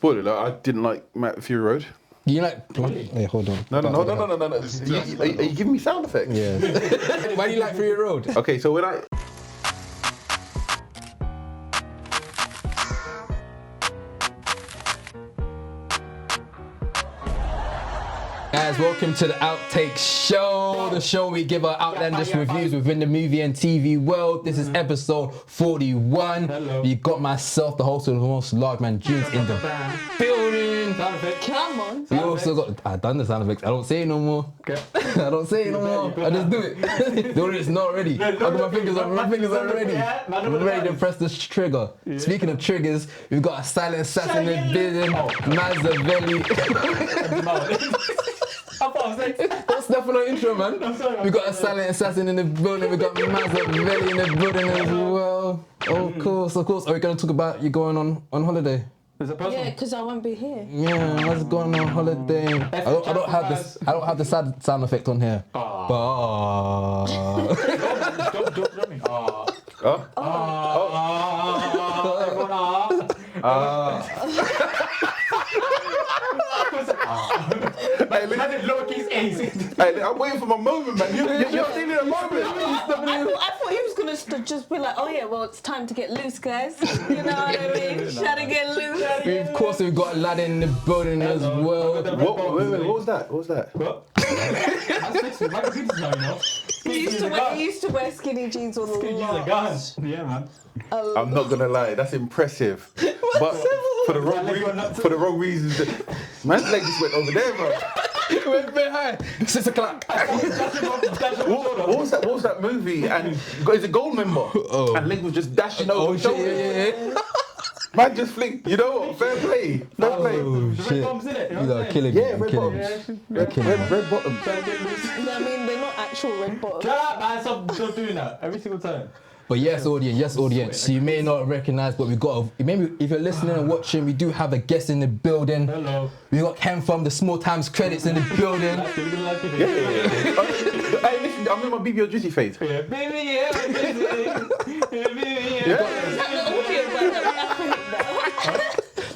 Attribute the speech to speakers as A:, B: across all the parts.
A: Spoiler alert, I didn't like Fury Road.
B: You like... Hey, hold on.
A: No. Are you giving me sound effects?
B: Yeah. Why do you like Fury Road?
A: Okay, so when I...
B: Guys, welcome to the Outtake Show, the show we give our outlandish reviews within the movie and TV world. This is episode 41.
C: Hello.
B: You got myself, the host of the most large man, Junes in the building.
C: Come on.
B: We also got, I done the sound effects, I don't say it no more.
C: Okay.
B: I don't say it no more, I just do it. The audience is not ready. I got my fingers are ready. I'm ready to press this trigger. Speaking of triggers, we've got a silent assassin in the building, Mazavelli. Don't step on our intro, man. We got a silent assassin in the building. We got Mazavelli in the building as well. Of course. Are we going to talk about you going on holiday?
C: Yeah,
D: because I won't be here.
B: Yeah, what's going on holiday? I don't have the sad sound effect on here. But
C: Don't me.
A: Hey, I'm waiting for my moment, man. You're stealing a moment.
D: I thought he was going to just be like, oh yeah, well, it's time to get loose, guys. You know what I mean? Try to get loose.
B: of course, we've got Aladdin in the building as well.
A: Wait, what was that?
C: What? That's next week. My computer's now, you know.
D: He used to wear skinny jeans on the
C: Skinny jeans are gone. Yeah, man.
A: I'm not gonna lie, that's impressive. But for the wrong reasons. Man's leg just went over there, bro.
B: It went a bit high. 6 o'clock.
A: What was that movie? And he's a gold member.
B: Oh.
A: And leg was just dashing over.
B: Yeah.
A: Man just flicked. You know what? Fair play.
B: Oh,
C: The
B: shit.
C: red bombs in it.
B: You are killing
A: Yeah,
B: me.
A: red bottoms. Red bottoms.
D: I mean, they're not actual red bottoms.
C: Shut up, man. Stop doing that every single time.
B: But yes, audience. You may not recognize, but we got maybe if you're listening and watching, we do have a guest in the building.
C: Hello.
B: We got Ken from the Small Times Credits in the building.
A: Yeah. Hey, listen, I'm in my BBO Drizzy phase.
C: Yeah, baby, yeah.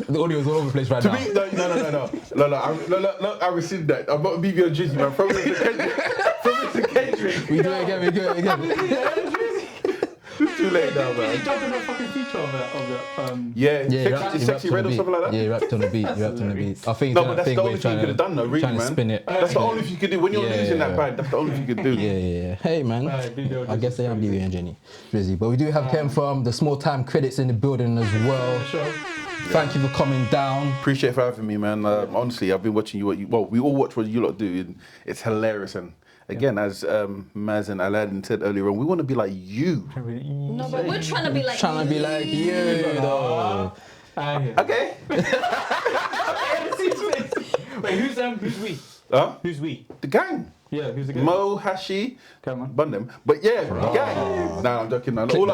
B: The audio's all over the place right
A: To
B: now.
A: me, no. I received that. I'm not a BBO Drizzy, man. From Mr. Kendrick.
B: We do it again.
A: It's too late now,
C: He
A: man.
C: jumped in a fucking feature of that.
A: Sexy Red or something like that?
B: Yeah, he rapped on the beat. I think
A: No, but that's the only thing you could have done, though, really,
B: trying
A: man.
B: to spin it.
A: That's the only thing you could do. When you're losing that bad, that's the only thing you could do.
B: Yeah. Hey, man.
C: BBO
B: I guess I am BB and Jenny. Drizzy. But we do have Ken from the Small Time Credits in the building as well.
C: Sure.
B: Thank you for coming down.
A: Appreciate it for having me, man. Honestly, I've been watching we all watch what you lot do, and it's hilarious. And again, as Maz and Aladdin said earlier on, we want to be like you.
D: No, but we're trying to be like
B: Trying to be like you, though.
A: Okay.
C: Wait, who's we?
A: Huh?
C: Who's we?
A: The gang.
C: Yeah, who's the guy?
A: Mo, Hashi,
C: Come on.
A: Bundem. But yeah, the gang. Nah, I'm joking. No.
B: Clip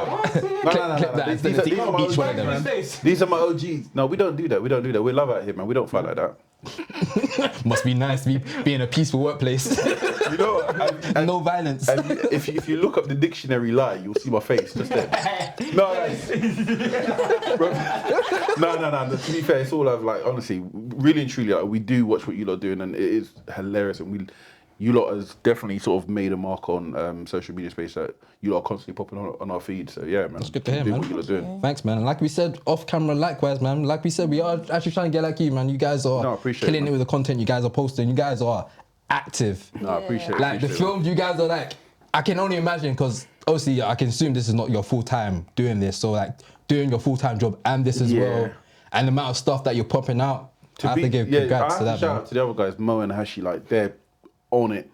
B: that.
A: These are my
B: Each one of
A: OGs,
B: them.
A: man. These are my OGs. No, we don't do that. We love out here, man. We don't fight like that.
B: Must be nice to be in a peaceful workplace.
A: You know, and
B: No violence.
A: And if you look up the dictionary lie, you'll see my face just there. No. To be fair, it's all I've honestly, really and truly, we do watch what you lot are doing, and it is hilarious. And you lot has definitely sort of made a mark on social media space that you lot are constantly popping on our feed. So yeah, man,
B: That's good to hear,
A: do
B: man.
A: what you lot are doing.
B: Thanks, man. And like we said, off camera, likewise, man. Like we said, we are actually trying to get like you, man. You guys are killing it with the content you guys are posting. You guys are active.
A: No, I appreciate it.
B: Like the films you guys are like, I can only imagine, because obviously I can assume this is not your full time doing this. So like doing your full time job and this as well, and the amount of stuff that you're popping out. I have to give congrats to that.
A: Shout out to the other guys, Mo and Hashi, they're on it,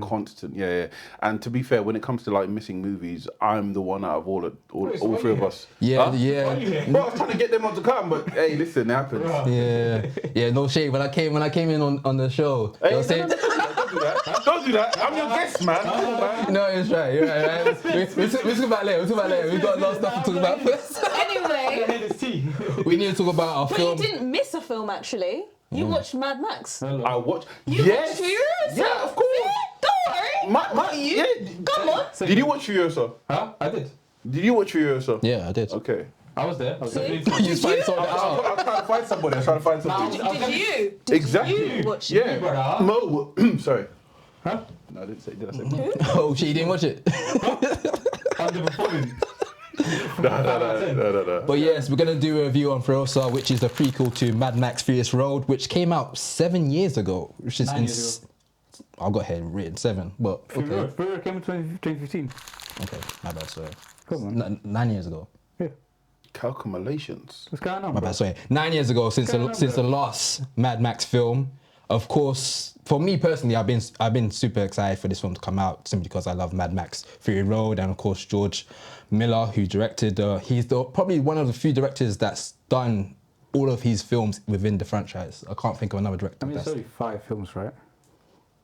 A: constant, And to be fair, when it comes to missing movies, I'm the one out of all three of us.
B: Yeah.
A: Bro, I was trying to get them on to come, but hey, listen, it happens.
B: Yeah. No shade. When I came in on the show,
A: Hey,
B: they were saying,
A: don't do that. I'm your guest, man.
B: No, it's right. You're right. We'll talk about later. We've got a lot of stuff to talk about first.
D: Anyway,
B: we need to talk about our
D: but
B: film.
D: you didn't miss a film actually. You watched Mad Max.
A: I watched.
D: You watched Furiosa.
A: Yeah, of course.
D: Don't worry. Come on.
A: Did you watch Furiosa?
C: Huh? I did.
A: Did you watch Furiosa?
B: Yeah, I did.
A: Okay.
C: I was there. I was there.
B: You find something out.
A: I was trying to find somebody. I was trying to find somebody.
D: Did
A: Exactly.
D: you watch it?
A: Yeah.
C: Brother.
A: Mo. Sorry.
C: Huh?
A: No, I didn't say. Did I say Mo?
B: Oh shit, you didn't watch it.
C: Underperforming.
A: No.
B: But yes, we're gonna do a review on Furiosa, which is the prequel to Mad Max Furious Road, which came out 7 years ago, which is
C: 9 years ago.
B: I've got here written 7, but okay.
C: Furiosa came in 2015.
B: Okay, my bad, sorry.
C: Come on.
B: 9 years ago.
C: Yeah.
A: Calculations.
C: What's going on,
B: My
C: bro?
B: bad, sorry. 9 years ago since the last Mad Max film. Of course, for me personally, I've been super excited for this film to come out simply because I love Mad Max Fury Road, and of course George Miller, who directed. He's probably one of the few directors that's done all of his films within the franchise. I can't think of another director.
C: I mean, it's only 5 films, right?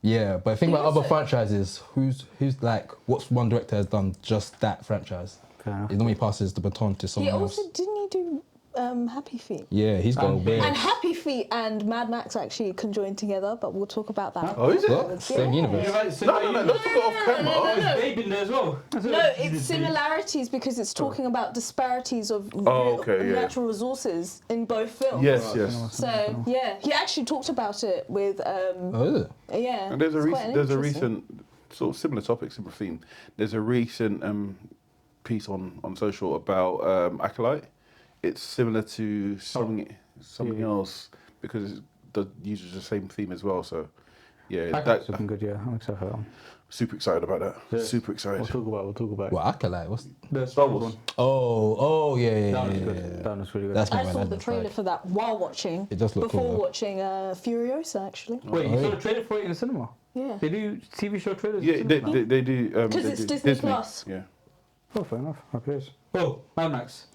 B: Yeah, but think about
D: Who is
B: other
D: it?
B: franchises. Who's like, what's one director has done just that franchise?
C: Fair enough.
B: He normally passes the baton to
D: He
B: someone
D: also
B: else.
D: didn't he do Happy Feet?
B: Yeah, he's got a
C: And-
B: weird.
D: And Happy Feet and Mad Max actually conjoined together, but we'll talk about that.
A: Oh, is it?
B: What? Same universe.
A: No, don't talk it off camera.
C: Oh, it's Babe in there as well.
D: No, it's similarities because it's talking about disparities of
A: okay, yeah.
D: natural resources in both films.
A: Yes.
D: So yeah, he actually talked about it with
B: Oh, is it?
D: yeah.
A: And there's a
D: it's quite interesting.
A: recent sort of similar topic, similar theme. There's a recent piece on social about Acolyte. It's similar to something else because it uses the same theme as well. So yeah,
C: That's looking good, yeah. I'm excited for that one.
A: super excited about that.
C: Yeah.
A: Super excited.
C: We'll talk about it.
B: What, Acolyte? What's...
C: The
A: Star Wars.
B: Oh, yeah.
C: That was good. That was really good.
B: That's my
D: I
B: bad,
D: saw the
B: that's
D: trailer
B: right.
D: for that while watching.
B: It does look
D: before
B: cool, though.
D: watching Furiosa actually.
C: Wait, you saw the trailer for it in the cinema?
D: Yeah.
C: They do TV show trailers
A: Yeah,
C: in the cinema?
A: they do.
D: Because
A: they
D: it's
A: do
D: Disney Plus.
A: Yeah.
C: Oh, fair enough. Happy days. Oh, Mad Max.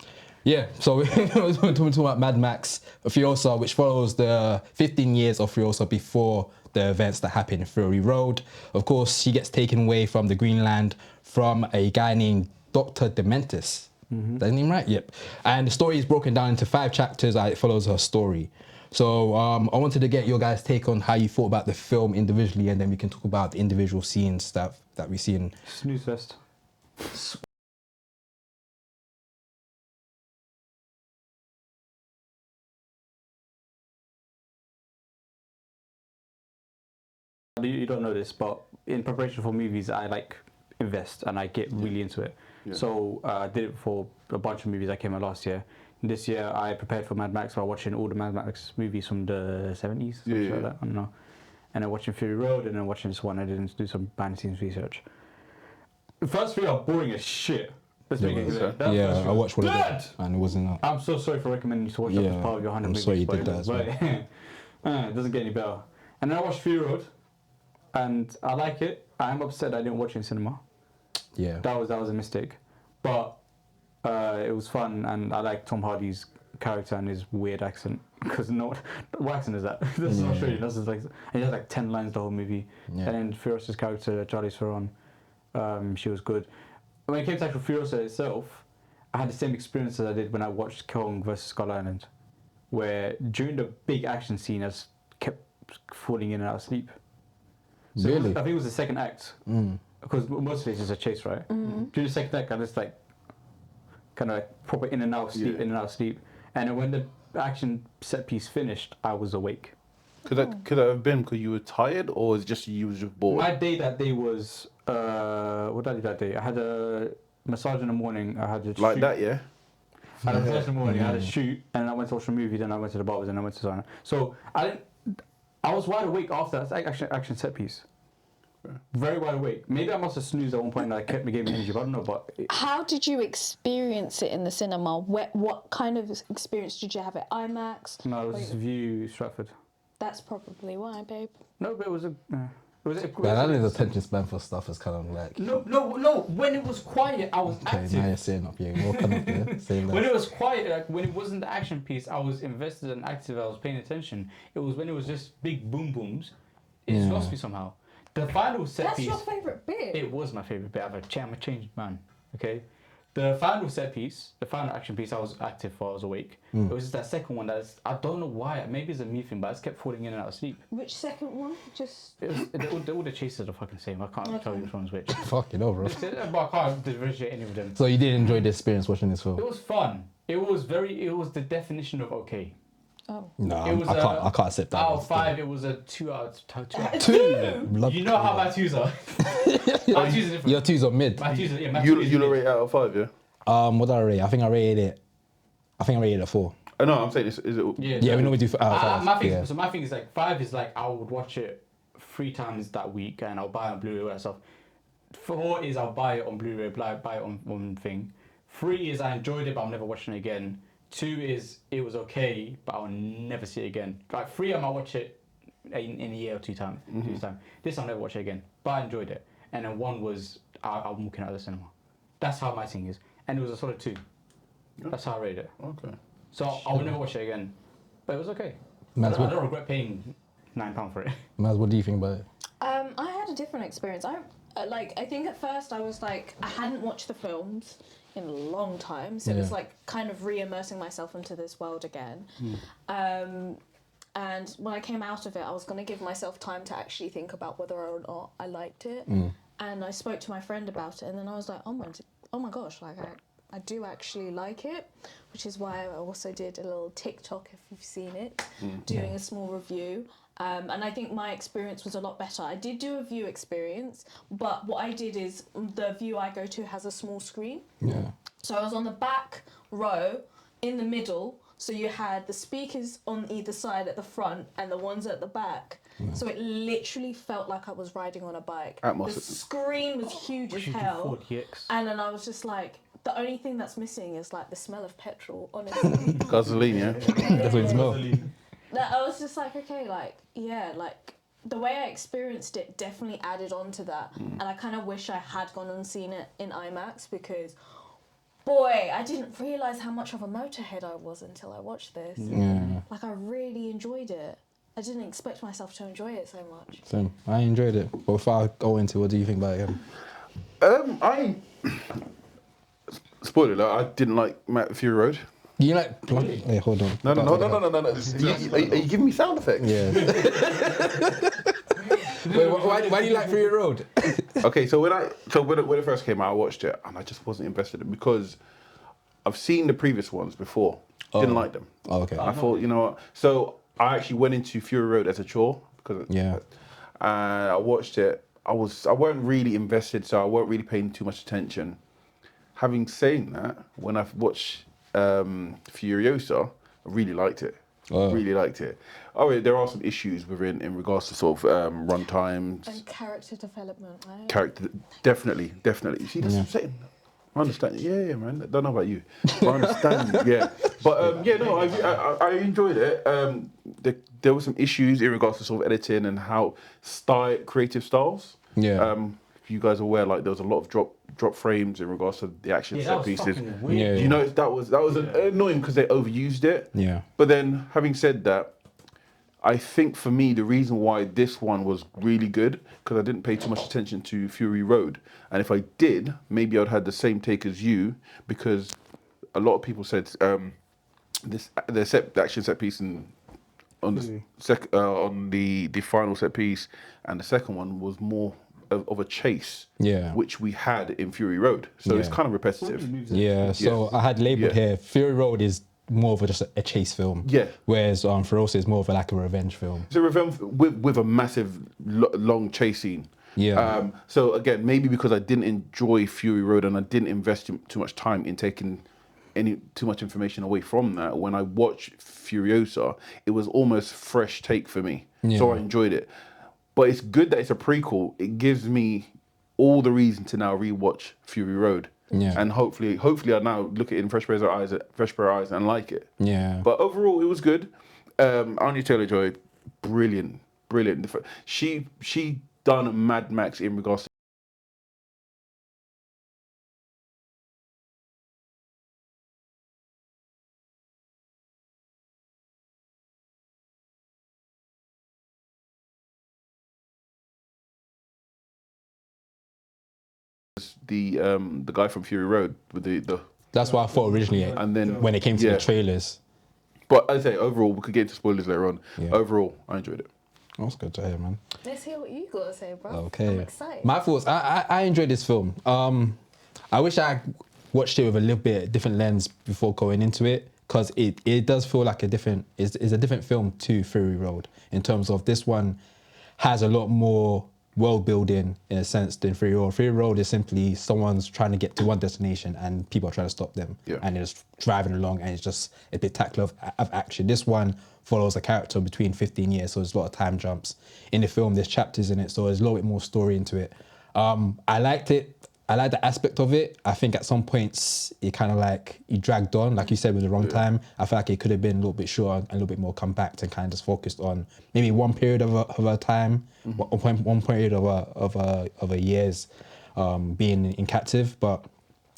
B: Yeah, so we're talking about Mad Max Furiosa, which follows the 15 years of Furiosa before the events that happen in Fury Road. Of course, she gets taken away from the Greenland from a guy named Dr. Dementis. That name right? Yep. And the story is broken down into 5 chapters. It follows her story. So I wanted to get your guys' take on how you thought about the film individually, and then we can talk about the individual scenes that we see in.
C: Snooze fest. You don't know this, but in preparation for movies, I like invest and I get really into it.
A: Yeah.
C: So I did it for a bunch of movies that came out last year. This year I prepared for Mad Max by watching all the Mad Max movies from the 70s, something like that. I don't know. And then watching Fury Road, and then watching this one. I didn't do some behind the scenes research. The first 3 are boring as shit. Let's make it clear. That
B: Yeah,
C: first
B: I watched one of them,
C: Good!
B: and it wasn't that.
C: I'm so sorry for recommending you to watch that as part of your 100
B: I'm
C: movies.
B: sorry you
C: but
B: did that as well.
C: it doesn't get any better. And then I watched Fury Road, and I like it. I am upset I didn't watch it in cinema.
B: Yeah.
C: That was a mistake, but it was fun, and I like Tom Hardy's character and his weird accent. Because what accent is that? This is Australian. This is like, and he has like 10 lines the whole movie.
B: Yeah.
C: And then Furiosa's character, Charlize Theron, she was good. When it came to actual Furiosa itself, I had the same experience as I did when I watched Kong vs Skull Island, where during the big action scene, I just kept falling in and out of sleep. So
B: Really?
C: I think it was the second act, because most of it is a chase, right? During the second act, I just like kind of like proper in and out of sleep,
A: Yeah.
C: in and out of sleep. And then when the action set piece finished, I was awake.
A: Could that have been because you were tired, or is it just you was just bored?
C: My day that day was what did I do that day? I had a massage in the morning. I had a
A: Like
C: shoot.
A: that, yeah.
C: I had a massage in the morning. I had a shoot, and then I went to watch a movie. Then I went to the barbers, and I went to sauna. So I was wide awake after that action set piece. Very wide awake. Maybe I must have snoozed at one point and that kept me giving me energy, but I don't know. But
D: How did you experience it in the cinema? What kind of experience did you have at IMAX?
C: no, it was View Stratford.
D: That's probably why, babe.
C: No, but it was a.
B: Man, I need attention span for stuff is kind of like.
C: No. When it was quiet, I was
B: Okay,
C: active.
B: now you're saying up here. What kind of here? Saying
C: When
B: that.
C: it was quiet, like when it wasn't the action piece, I was invested and active. I was paying attention. It was when it was just big boom booms. It
B: Yeah.
C: lost me somehow. The final set
D: That's
C: piece.
D: your favourite bit.
C: It was my favorite bit. I'm a changed man. Okay. The final set piece, the final action piece, I was active for. I was awake. It was just that second one I don't know why. Maybe it's a me thing, but I just kept falling in and out of sleep.
D: Which second one? Just.
C: It was all the chases are fucking same. I can't tell you which one's which.
B: Fucking hell, bro.
C: But I can't differentiate any of them.
B: So you did enjoy the experience watching this film?
C: It was fun. It was the definition of okay.
D: Oh.
B: No,
C: It
B: I can't accept that.
C: Out of 5, it was a 2 out of 2.
B: Two.
C: You know how my 2s are. My 2s are different.
B: Your 2's are mid.
C: My 2s are, yeah, my 2s
A: You
C: are
A: rate out of 5, yeah?
B: What did I rate? I think I rated it a 4.
A: No, I'm saying is it?
B: Yeah, we normally do out of 5.
C: my thing,
B: yeah.
C: So my thing is like 5 is like I would watch it 3 times that week and I'll buy it on Blu-ray or that stuff. 4 is I'll buy it on Blu-ray, buy it on thing. 3 is I enjoyed it but I'm never watching it again. 2 is it was okay but I'll never see it again. Like 3 I might watch it in a year or 2 times. This I'll never watch it again. But I enjoyed it. And then 1 was I'm walking out of the cinema. That's how my thing is. And it was a solid 2. That's how I rated it.
A: Okay.
C: So I will never watch it again. But it was okay. I don't regret paying £9 for it.
B: Maz, what do you think about it?
D: I had a different experience. I think at first I was like, I hadn't watched the films in a long time, so it was like kind of re-immersing myself into this world again. And when I came out of it, I was going to give myself time to actually think about whether or not I liked it. And I spoke to my friend about it, and then I was like, oh my gosh, like I do actually like it, which is why I also did a little TikTok, if you've seen it, doing a small review. And I think my experience was a lot better. I did do a view experience, but what I did is the view I go to has a small screen.
B: Yeah.
D: So I was on the back row in the middle. So you had the speakers on either side at the front and the ones at the back. So it literally felt like I was riding on a bike. The screen was huge as hell. And then I was just like, the only thing that's missing is like the smell of petrol, honestly.
A: Gasoline, yeah?
B: That's what it smells.
D: I was just like, okay, like, yeah, like the way I experienced it definitely added on to that. And I kind of wish I had gone and seen it in IMAX because, boy, I didn't realise how much of a motorhead I was until I watched this.
B: Yeah.
D: Like, I really enjoyed it. I didn't expect myself to enjoy it so much.
B: So I enjoyed it. But before I go into what do you think about it?
A: Spoiler alert, I didn't like Fury Road.
B: You like... Hey, hold on.
A: No. Are you giving me sound effects?
B: Yeah. Wait, why do you like Fury Road?
A: Okay, so when it first came out, I watched it and I just wasn't invested in it because I've seen the previous ones before. Didn't like them.
B: Oh, okay.
A: I thought, you know what? So I actually went into Fury Road as a chore because I watched it. I weren't really invested, so I weren't really paying too much attention. Having said that, when I watched Furiosa, I really liked it. Really liked it. Oh, yeah, there are some issues within in regards to sort of run times
D: And character development, right?
A: Character, definitely. See, that's what I'm saying. I understand. Yeah, man. I don't know about you. But I understand. Yeah, but I enjoyed it. There were some issues in regards to sort of editing and how creative styles.
B: Yeah.
A: You guys are aware, like there was a lot of drop frames in regards to the action set pieces.
B: Yeah.
A: You know, that was annoying because they overused it.
B: Yeah.
A: But then, having said that, I think for me the reason why this one was really good because I didn't pay too much attention to Fury Road, and if I did, maybe I'd had the same take as you because a lot of people said the action set piece on the final set piece and the second one was more of a chase, which we had in Fury Road. So it's kind of repetitive.
B: Yeah, so I had labelled here, Fury Road is more of just a chase film. Yeah. Whereas Furiosa is more of like a revenge film.
A: It's a revenge with a massive long chase scene.
B: Yeah.
A: So again, maybe because I didn't enjoy Fury Road and I didn't invest too much time in taking too much information away from that, when I watched Furiosa, it was almost fresh take for me. Yeah. So I enjoyed it. But it's good that it's a prequel. It gives me all the reason to now rewatch Fury Road. Yeah. And hopefully I now look at it in fresh pair of eyes and like it.
B: Yeah.
A: But overall, it was good. Anya Taylor-Joy, brilliant. She done Mad Max in regards to the guy from Fury Road with the
B: That's what I thought originally.
A: and then
B: When it came to
A: yeah.
B: the trailers.
A: But I'd say overall, we could get into spoilers later on.
B: Yeah.
A: Overall, I enjoyed it.
B: That's good to hear, man.
D: Let's hear what you got to say, bro.
B: Okay.
D: I'm excited.
B: My thoughts. I enjoyed this film. I wish I watched it with a little bit different lens before going into it, because it does feel like it's a different film to Fury Road in terms of this one has a lot more world building in a sense than Fury Road. Fury Road is simply someone's trying to get to one destination and people are trying to stop them.
A: Yeah.
B: And they're just driving along and it's just a spectacular of action. This one follows a character between 15 years, so there's a lot of time jumps. In the film, there's chapters in it, so there's a little bit more story into it. I liked it. I like the aspect of it. I think at some points it kind of like you dragged on, like you said, with the wrong time. I feel like it could have been a little bit shorter and a little bit more compact and kind of just focused on maybe one period of a time, one period of a years being in captive. But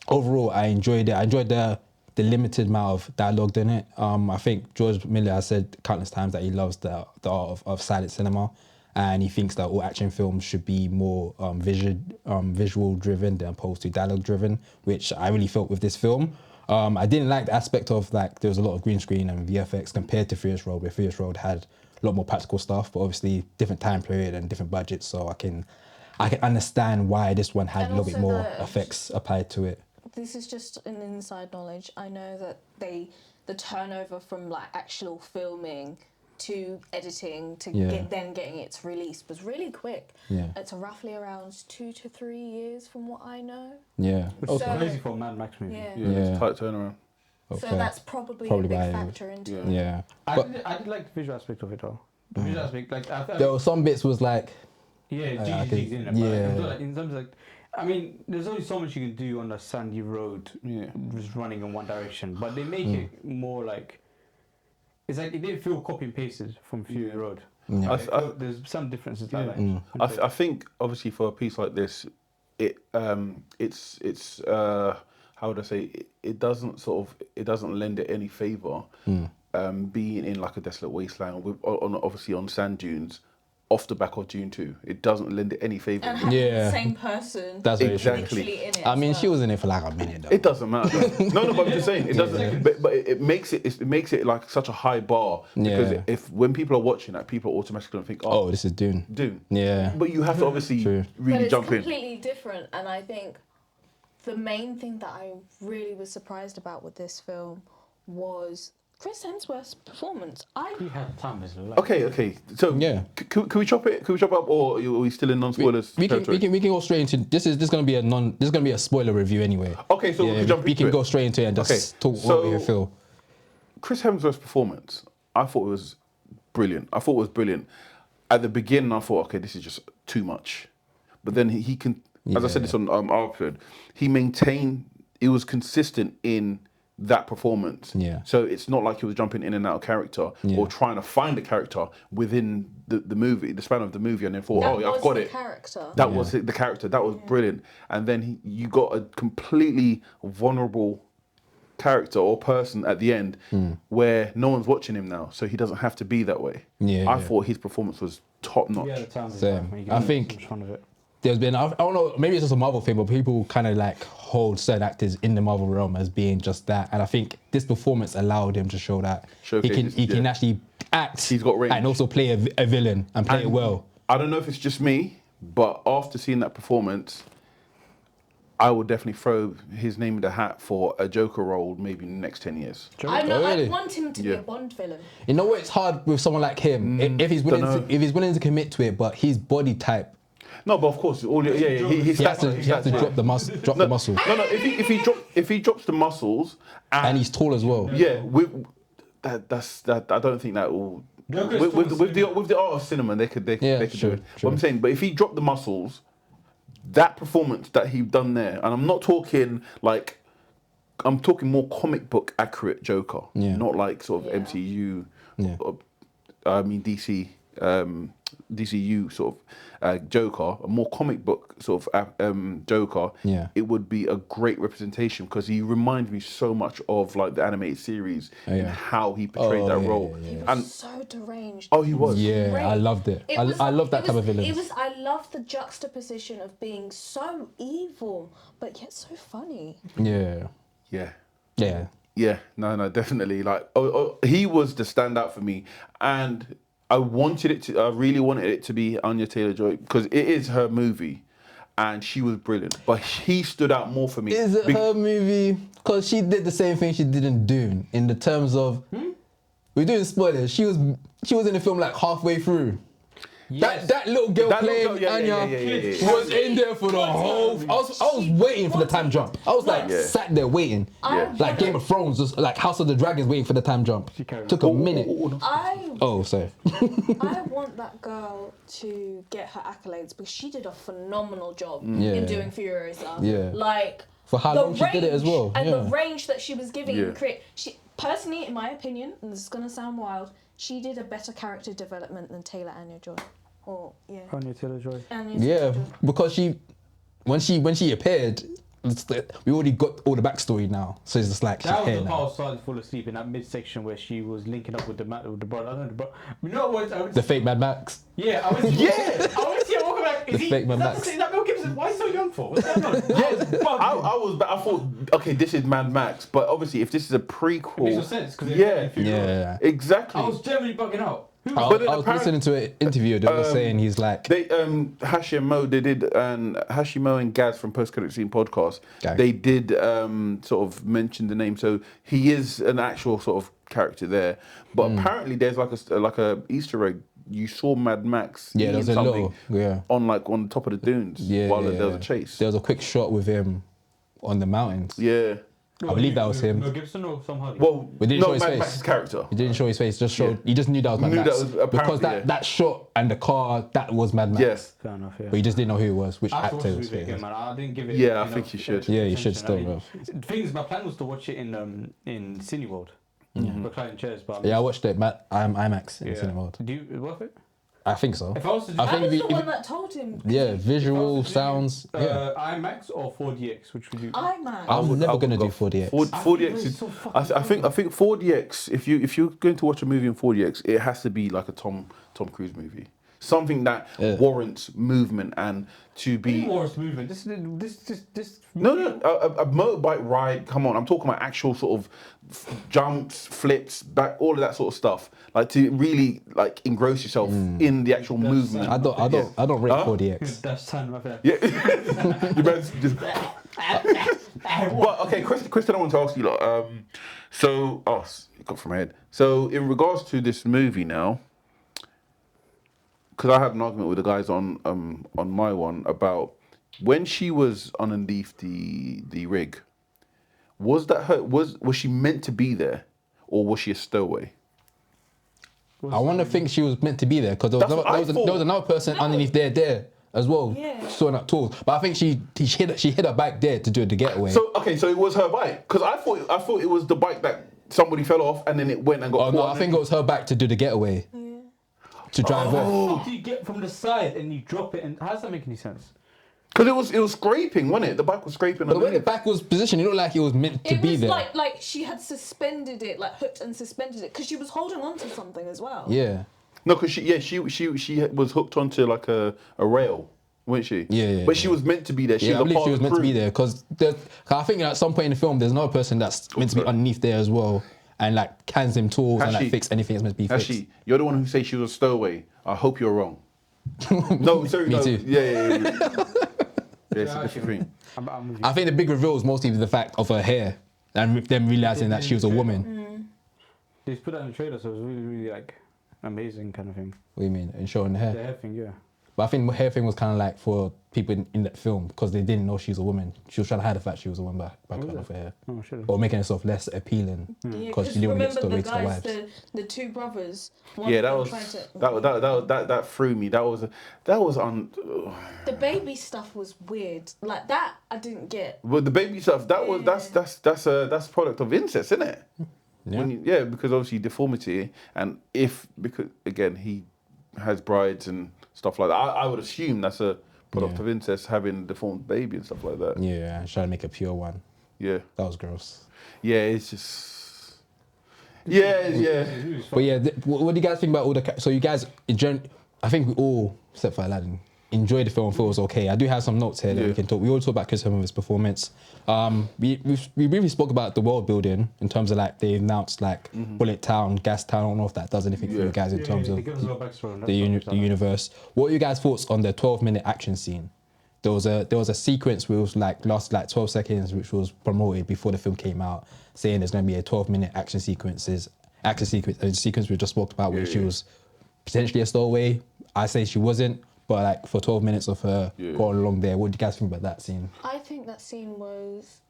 B: overall, I enjoyed it. I enjoyed the limited amount of dialogue in it. I think George Miller has said countless times that he loves the art of silent cinema. And he thinks that all action films should be more visual driven than opposed to dialogue driven, which I really felt with this film. I didn't like the aspect of like there was a lot of green screen and VFX compared to Furious Road, where Furious Road had a lot more practical stuff, but obviously different time period and different budgets. So I can understand why this one had
D: And
B: a little bit
D: also
B: more
D: the-
B: effects applied to it.
D: This is just an inside knowledge. I know that the turnover from like actual filming to editing to then getting its release was really quick.
B: Yeah.
D: It's roughly around 2 to 3 years from what I know.
B: Yeah.
C: Which is
D: So-
C: crazy for a Mad Max movie.
D: Yeah.
A: Yeah, it's a tight turnaround.
D: So
B: Okay.
D: that's probably a
B: Probably
D: big
B: why-
D: factor into it.
B: Yeah.
C: I
B: But
C: did like the visual aspect of it though. The visual aspect, like I
B: there were some bits was like,
C: yeah,
B: I
C: GG's
B: think-
C: in it.
B: yeah.
C: But like, in terms of like, I mean, there's only so much you can do on a sandy road,
A: Yeah.
C: just running in one direction. But they make it more like it's like it didn't feel copy and pasted from Fury Road.
B: Yeah.
C: There's some differences like
B: Mm.
C: that.
A: I think obviously for a piece like this, it's how would I say it doesn't lend it any favor being in like a desolate wasteland obviously on sand dunes off the back of Dune 2. It doesn't lend it any favor.
D: And having
B: Yeah.
D: the same person
B: That's very true.
A: Exactly.
D: literally in it.
B: I
D: as
B: mean,
D: well.
B: she was in it for like a minute though.
A: It doesn't matter. No, but I'm just saying it doesn't. But it makes it like such a high bar because
B: Yeah.
A: if when people are watching that, people automatically gonna think,
B: Oh, this is Dune.
A: Dune.
B: Yeah.
A: But you have to obviously
B: True.
A: really
D: but it's
A: jump in.
D: completely different, and I think the main thing that I really was surprised about with this film was Chris Hemsworth's performance.
C: He had time as well.
A: Okay. So
B: Yeah.
A: can we chop it? Can we chop up, or are we still in non-spoilers
B: We
A: territory?
B: can go straight into this is gonna be a spoiler review anyway.
A: Okay, so we can jump
B: we
A: into
B: can
A: it.
B: go straight into it and just talk what we feel.
A: Chris Hemsworth's performance, I thought it was brilliant. At the beginning, I thought, okay, this is just too much. But then he can, as I said this on our episode, he was consistent in that performance.
B: Yeah.
A: So it's not like he was jumping in and out of character or trying to find a character within the movie, the span of the movie, and then thought,
D: That
A: I've
D: was
A: got
D: the
A: it.
D: character.
A: That was the character. That was brilliant. And then you got a completely vulnerable character or person at the end where no one's watching him now, so he doesn't have to be that way. I thought his performance was top notch.
C: Yeah, the time as
B: Same.
C: well. You
B: I
C: get
B: think-
C: so much fun of it.
B: There's been I don't know, maybe it's just a Marvel thing, but people kind of like hold certain actors in the Marvel realm as being just that. And I think this performance allowed him to show that he can actually act.
A: He's got range.
B: and also play a villain and play it well.
A: I don't know if it's just me, but after seeing that performance, I would definitely throw his name in the hat for a Joker role maybe in the next 10 years.
D: I
B: Really?
D: want him to be a Bond villain.
B: You know what? It's hard with someone like him if he's willing to commit to it, but his body type.
A: No, but of course, he
B: He has to drop the muscle.
A: No, if he drops the muscles
B: And he's tall as well.
A: yeah, that's I don't think that will. With the art of cinema, they could do it. But I'm saying, but if he dropped the muscles, that performance that he done there, and I'm not talking like, I'm talking more comic book accurate Joker, not like sort of MCU.
B: Yeah.
A: I mean DC DCU sort of Joker, a more comic book sort of Joker,
B: Yeah.
A: it would be a great representation because he reminds me so much of like the animated series and how he portrayed that role.
D: He was
A: And
D: so deranged.
A: oh, he was.
B: Yeah,
D: Great.
B: I loved it. I love that type of villain.
D: I love the juxtaposition of being so evil but yet so funny.
B: Yeah.
A: Yeah.
B: Yeah.
A: Yeah, no, definitely. Like, he was the standout for me, and I really wanted it to be Anya Taylor-Joy because it is her movie, and she was brilliant. But he stood out more for me.
B: Is it her movie? Because she did the same thing she did in Dune, in the terms of we're doing spoilers. She was in the film like halfway through.
C: Yes.
B: That little girl playing Anya was in there for the whole. I was waiting for the time jump. I was like sat there waiting, like Game of Thrones, just like House of the Dragons, waiting for the time jump. Took a minute. Sorry.
D: I want that girl to get her accolades because she did a phenomenal job in doing Furiosa.
B: Yeah.
D: Like
B: For how long she did it as well.
D: And the range that she was giving in she personally, in my opinion, and this is gonna sound wild, she did a better character development than Taylor Anya-Joy.
C: Anya Taylor-Joy.
B: Because when she appeared, we already got all the backstory now, so it's just like
C: that was the
B: now.
C: part I started to fall asleep in that midsection where she was linking up with the brother. I don't know the brother. You know what?
B: The fake Mad Max.
C: Yeah, I was. I want to see him walking back.
B: The fake Mad Max.
C: Is that Mel Gibson? Why is he so young for? What's going on?
A: I thought, okay, this is Mad Max, but obviously if this is a prequel,
C: it makes no sense because
A: exactly.
C: I was generally bugging out.
B: I was listening to an interview. They were saying he's like
A: Hashimo. They did Hashimo and Gaz from Post Credit Scene podcast. They did sort of mention the name, so he is an actual sort of character there. But apparently, there's like a Easter egg. You saw Mad Max
B: there was a
A: something
B: little,
A: on top of the dunes while there was a chase.
B: There was a quick shot with him on the mountains.
A: Yeah.
B: I believe that was him.
C: Mel Gibson or some Hardy?
A: Well,
B: we didn't show his
A: Mad
B: face.
A: Max's character.
B: He didn't show his face. Just showed. He just knew that was Mad Max. Because that shot and the car, that was Mad Max.
A: Yes.
C: Fair enough. Yeah.
B: But he just didn't know who it was, which
C: I
B: actor it was.
C: again, man. I didn't give it.
A: Yeah, I think you should.
B: Yeah, you should still, bro.
C: The thing is, my plan was to watch it in Cineworld, reclining chairs. But
B: I watched it. IMAX in Cineworld.
C: Do you worth it?
B: I think so.
C: If I was to do,
D: I was the one that told him.
B: Yeah, visual sounds.
C: IMAX or 4DX, which would you?
D: IMAX.
B: I'm never gonna do 4DX.
A: 4DX is. I think 4DX. If you're going to watch a movie in 4DX, it has to be like a Tom Cruise movie. Something that warrants movement and to be.
C: Warrants movement. This.
A: No, a motorbike ride. Come on, I'm talking about actual sort of jumps, flips, back, all of that sort of stuff. Like to really like engross yourself in the actual movement.
B: I don't rate 4DX.
C: That's time right there.
A: Yeah, you better just. But okay, question I want to ask you lot. It got from my head. So in regards to this movie now. Because I had an argument with the guys on my one about when she was underneath the rig. Was that her? Was she meant to be there, or was she a stowaway?
B: I want to think she was meant to be there because there was another person underneath there as well, sorting out tools. But I think she hit her bike there to do the getaway.
A: So it was her bike because I thought it was the bike that somebody fell off and then it went and got.
B: Oh no, I think it was her bike to do the getaway. To drive off.
C: How do you get from the side and you drop it? And how does that make any sense?
A: Because it was scraping, wasn't it? The bike was scraping.
B: But the way the back was positioned, it looked like it was meant to be there.
D: It was like she had suspended it, like hooked and suspended it, because she was holding on to something as well.
B: Yeah.
A: No, because she was hooked onto like a rail, wasn't she?
B: Yeah.
A: But she was meant to be there.
B: I believe she was meant to be there because I think at some point in the film, there's another person that's meant to be underneath there as well. And like hands him tools and like fix anything that's meant to be fixed.
A: Actually, you're the one who says she was a stowaway. I hope you're wrong. No, sorry,
B: Me
A: no.
B: too.
A: Yeah, it's a different thing.
B: I think the big reveal is mostly the fact of her hair and them realizing that she was a woman.
C: They put that in the trailer, so it was really, really like amazing kind of thing.
B: What do you mean? And showing the hair?
C: The hair thing, yeah.
B: But I think the hair thing was kind of like for people in that film because they didn't know she was a woman. She was trying to hide the fact she was a woman by cutting off her hair.
C: Oh, shit.
B: Or making herself less appealing because she didn't want to get story to the wives.
D: The two brothers.
A: Yeah, that threw me. That was
D: The baby stuff was weird. Like that, I didn't get.
A: Well, the baby stuff that's a product of incest, isn't it?
B: Yeah.
A: Because obviously deformity because again he has brides and stuff like that. I would assume that's a product
B: Yeah.
A: of incest, having a deformed baby and stuff like that.
B: Yeah, trying to make a pure one.
A: Yeah,
B: That was gross.
A: yeah, it's just, yeah.
B: But yeah, what do you guys think about all the? So you guys, I think we all, except for Aladdin, enjoyed the film. Thought it was okay. I do have some notes here that we can talk. We all talk about Chris Hemsworth's performance. We briefly spoke about the world building in terms of like they announced like Bullet Town, Gas Town. I don't know if that does anything for you guys in terms of the universe. What are you guys' thoughts on the 12-minute action scene? There was a sequence which was like lasted like 12 seconds, which was promoted before the film came out, saying there's going to be a 12-minute action sequence we just spoke about, where she was potentially a stowaway. I say she wasn't, but like for 12 minutes of her going along there, what do you guys think about that scene?
D: I think that scene was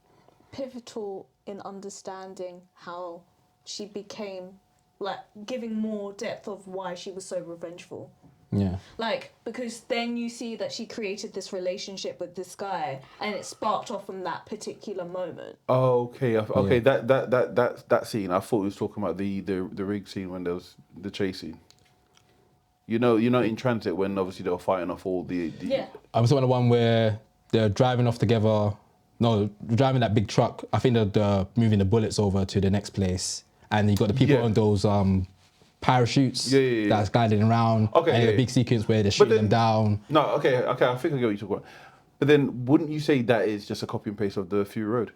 D: pivotal in understanding how she became, like, giving more depth of why she was so revengeful.
B: Yeah.
D: Like, because then you see that she created this relationship with this guy, and it sparked off from that particular moment.
A: Oh, okay. That scene. I thought we was talking about the rig scene when there was the chase scene. You know, in transit when obviously they were fighting off all the.
D: Yeah.
B: I was on the one where they're driving off together. No, driving that big truck. I think they're moving the bullets over to the next place, and you got the people on those parachutes that's gliding around.
A: Okay,
B: and a big sequence where they're shooting them down.
A: No, okay. I think I get what you're talking about. But then, wouldn't you say that is just a copy and paste of the Fury Road?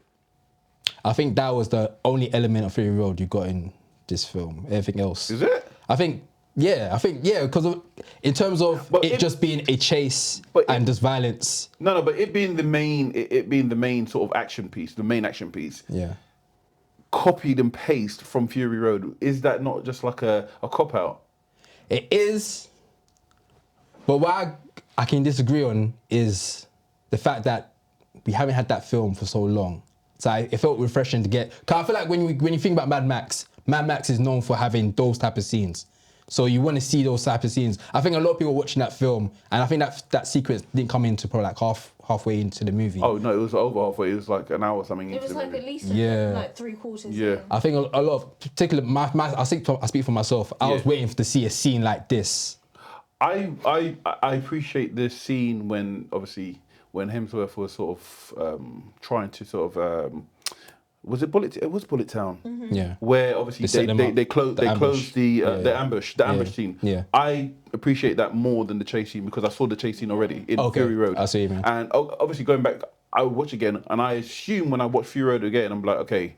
B: I think that was the only element of Fury Road you got in this film. Everything else.
A: Is it?
B: I think, because in terms of just being a chase and just violence.
A: No, but it being the main sort of action piece, the main action piece.
B: Yeah.
A: Copied and paste from Fury Road. Is that not just like a cop out?
B: It is. But what I can disagree on is the fact that we haven't had that film for so long. So it felt refreshing to get. Cause I feel like when you think about Mad Max is known for having those type of scenes. So you want to see those type of scenes. I think a lot of people watching that film, and I think that sequence didn't come into probably like halfway into the movie.
A: Oh no, it was over halfway. It was like an hour or something.
D: It was
A: into
D: like
A: the
D: at
A: movie.
D: least like 3/4.
A: Yeah.
B: I think a lot of particular. I speak for myself. I was waiting to see a scene like this.
A: I appreciate this scene when Hemsworth was sort of trying to sort of was it Bullet? It was Bullet Town.
D: Mm-hmm.
B: Yeah.
A: Where obviously they closed the ambush scene.
B: Yeah.
A: I appreciate that more than the chase scene because I saw the chase scene already in Fury Road.
B: I see you, man.
A: And obviously going back, I would watch again, and I assume when I watch Fury Road again, I'm like, okay,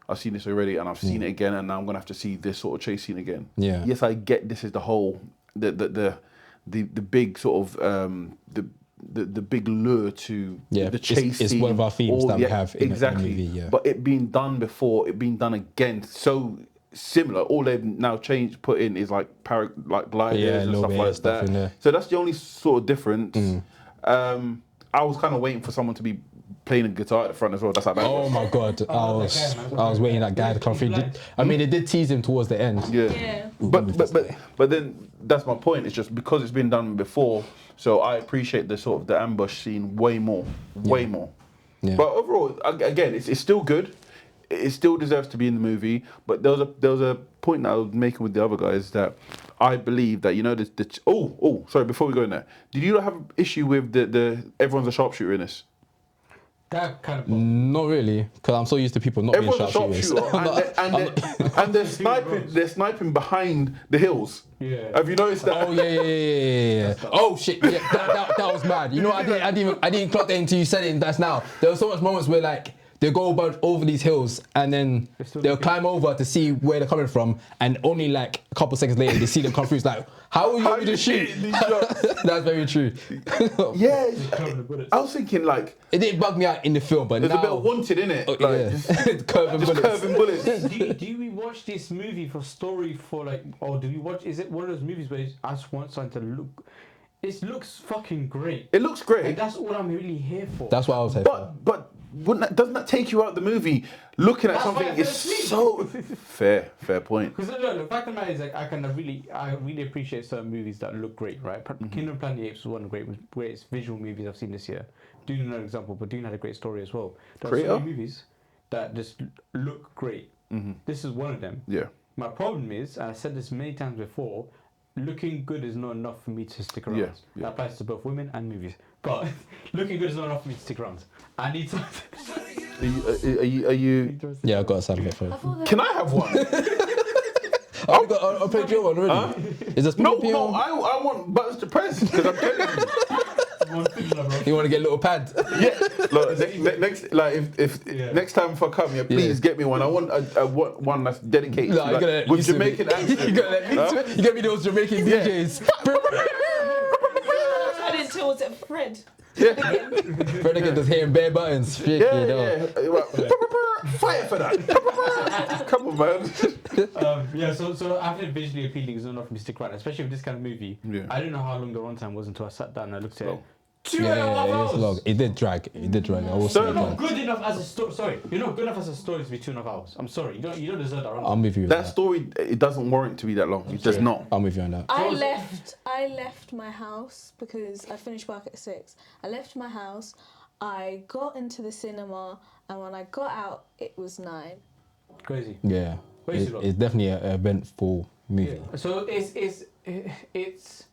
A: I've seen this already, and I've seen it again, and now I'm gonna have to see this sort of chase scene again.
B: Yeah.
A: Yes, I get this is the whole the big sort of the big lure to the chase scene.
B: It's one of our themes that we have in the movie. Yeah.
A: But it being done before, it being done again, so similar. All they've now put in is like gliders and stuff like that. So that's the only sort of difference. I was kind of waiting for someone to be playing a guitar at the front as well. That's how bad.
B: Oh my god, I was waiting that guy to come through. I mean, they did tease him towards the end.
D: Yeah.
A: But then that's my point. It's just because it's been done before, so I appreciate the sort of the ambush scene way more. Yeah. But overall, again, it's still good. It still deserves to be in the movie. But there was a point that I was making with the other guys that I believe that sorry, before we go in there, did you not have an issue with the everyone's a sharpshooter in this?
C: That kind of
B: not really, because I'm so used to people not being sharpshooters.
A: and they're sniping behind the hills.
C: Yeah.
A: Have you noticed that?
B: Oh yeah. Oh shit, yeah, that was mad. You know, I didn't clock that until you said it. That's now. There were so much moments where like they go over these hills and then they'll climb over to see where they're coming from, and only like a couple seconds later they see them come through. It's like, how are you able to shoot? That's very true.
A: Yeah, I was thinking like
B: it didn't bug me out in the film, but
A: there's
B: now
A: a bit of wanted in it.
B: Just curving bullets.
C: Do we watch this movie for story or do we watch? Is it one of those movies where I just want something to look? It looks fucking great.
A: It looks great.
C: And that's all I'm really here for.
B: That's what I was here for.
A: But doesn't that take you out the movie looking at something is so fair point.
C: Because the fact of the matter is like I really appreciate certain movies that look great, right? Kingdom Planet of the Apes was one of the greatest visual movies I've seen this year. Dune is another example, but Dune had a great story as well. There are so many movies that just look great. This is one of them.
A: Yeah.
C: My problem is, and I said this many times before, looking good is not enough for me to stick around.
A: Yeah.
C: That applies to both women and movies. But looking good is not enough for me to stick around. I need to.
A: Are you?
B: Yeah, I got a sound effect for
D: I
B: it.
D: thought that
A: Can I have one?
B: I played your one already. Is this
A: No,
B: Pinocchio?
A: no. I want buttons to press because I'm telling you.
B: You want to get a little pad?
A: Yeah. Look, next, like if next time if I come, yeah, please get me one. I want one that's dedicated
B: No,
A: to,
B: you're gonna let
A: with
B: me to
A: Jamaican
B: it.
A: accent.
B: You're gonna let me to it. You get me those Jamaican DJs.
D: I didn't tell, was it Fred?
B: Fred again just hitting bare buttons. Shit, you know.
A: Yeah. Fight for that. Come on, man.
C: So I think visually appealing is not enough for me to stick around, especially with this kind of movie.
A: Yeah.
C: I didn't know how long the runtime was until I sat down and I looked at it.
A: Long.
C: 2.5 hours.
B: It's long. It did drag. I will
A: So
B: say
C: You're not
B: that.
C: good enough as a story. Sorry, you're not good enough as a story to be 2.5 hours. I'm sorry, you don't deserve that runtime.
B: I'm with you.
A: That story, it doesn't warrant to be that long. It does not.
B: I'm with you on that.
D: I left my house because I finished work at 6. I left my house, I got into the cinema, and when I got out, it was 9.
C: Crazy.
B: Yeah.
C: Way too long.
B: It's definitely an eventful movie.
C: So it's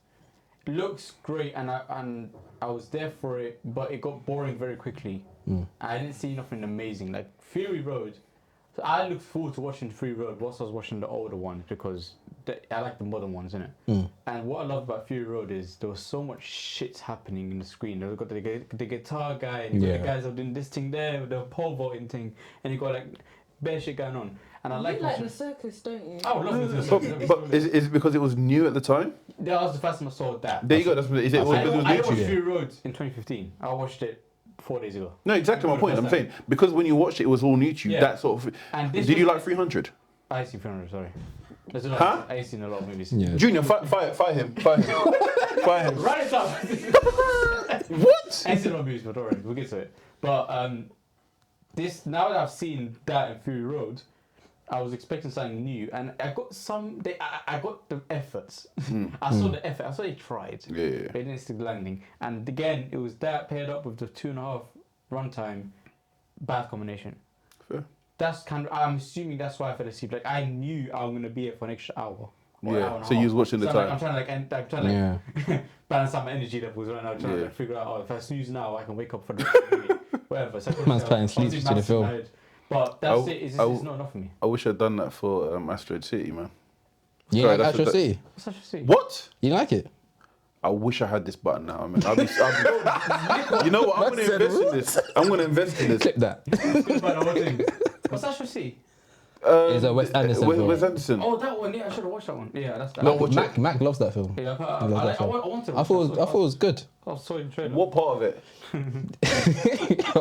C: looks great, and I was there for it, but it got boring very quickly. I didn't see nothing amazing like Fury Road. So I looked forward to watching Fury Road whilst I was watching the older ones because I like the modern ones, innit? And what I love about Fury Road is there was so much shit happening in the screen. They've got the guitar guy, and you got the guys that are doing this thing there, the pole vaulting thing, and you got like bare shit going on. And I
D: You
C: like
D: like
C: watching.
D: the circus, don't you?
C: Oh, love the
A: But is it because it was new at the time?
C: that was the first time I saw that.
A: There you go. That's what is it.
C: I
A: Because it was
C: watched
A: new to you.
C: Fury Road in 2015. I watched it 4 days ago.
A: No, exactly my point. I'm saying because when you watched it, it was all new to you.
C: Yeah.
A: That sort of.
C: And this
A: Did you
C: was-
A: like 300?
C: I seen 300, sorry. There's a lot
A: Huh?
C: I've seen a lot of movies.
B: Yeah.
A: Junior, fight him, fight him. Fight him.
C: Run it up!
A: What?
C: I seen a lot of movies, but alright, we'll get to it. But this, now that I've seen that in Fury Road, I was expecting something new, and I got I got the efforts. I saw the effort. I saw they tried.
A: Yeah.
C: They didn't stick the landing. And again, it was that paired up with the 2.5 runtime, bad combination.
A: Fair.
C: That's I'm assuming that's why I fell asleep. Like I knew I was gonna be here for an extra hour. Or
A: Yeah,
C: hour and a
A: so you
C: half.
A: was watching the
C: So
A: time.
C: I'm trying to balance out my energy levels right now. Trying to
A: Yeah.
C: figure out, oh, if I snooze now, I can wake up for the movie. Whatever. So
B: Man's planning sleep to the film.
C: But that's
A: I-
C: it. It's not enough for me.
A: I wish I'd done that for Asteroid City, man.
B: You
A: Sorry,
B: like
A: that's
B: Astro
A: what
B: City?
C: What's such a scene?
A: What?
B: You like it?
A: I wish I had this button now. I mean, you know what? I'm going to
B: said
A: invest in this. I'm going to invest in this.
B: Clip that.
C: What's that should see?
B: It's a Wes Anderson film.
A: Wes Anderson.
C: Oh, that one. Yeah, I should have watched that one. Yeah, that's that.
A: No, watch it.
B: Mac loves that film.
C: Yeah, I
B: love that
C: wanted.
B: film. I thought it was good.
C: I saw it in the trailer.
A: What part of it?
B: I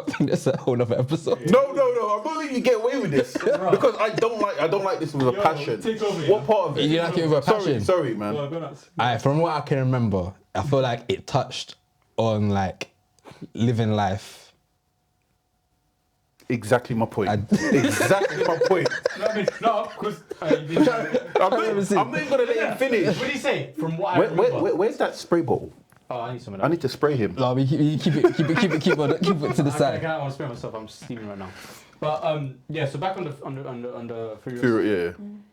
B: think that's a whole other episode.
A: No. I'm not letting you get away with this because I don't like this with a passion.
C: take over,
A: What part of it?
B: You didn't like it with a passion?
A: Sorry, man.
C: Go nuts.
B: From what I can remember, I feel like it touched on like living life.
A: Exactly my point. Exactly my point.
C: No, because
A: I'm not even gonna let him finish.
C: what did he say? From what I remember.
A: Where's that spray bottle?
C: Oh, I need some of that.
A: I need to spray him.
B: No, keep it to the
C: I
B: side.
C: can't want to spare myself. I'm steaming right now. But yeah. So back on the Furiosa.
A: Fury, yeah.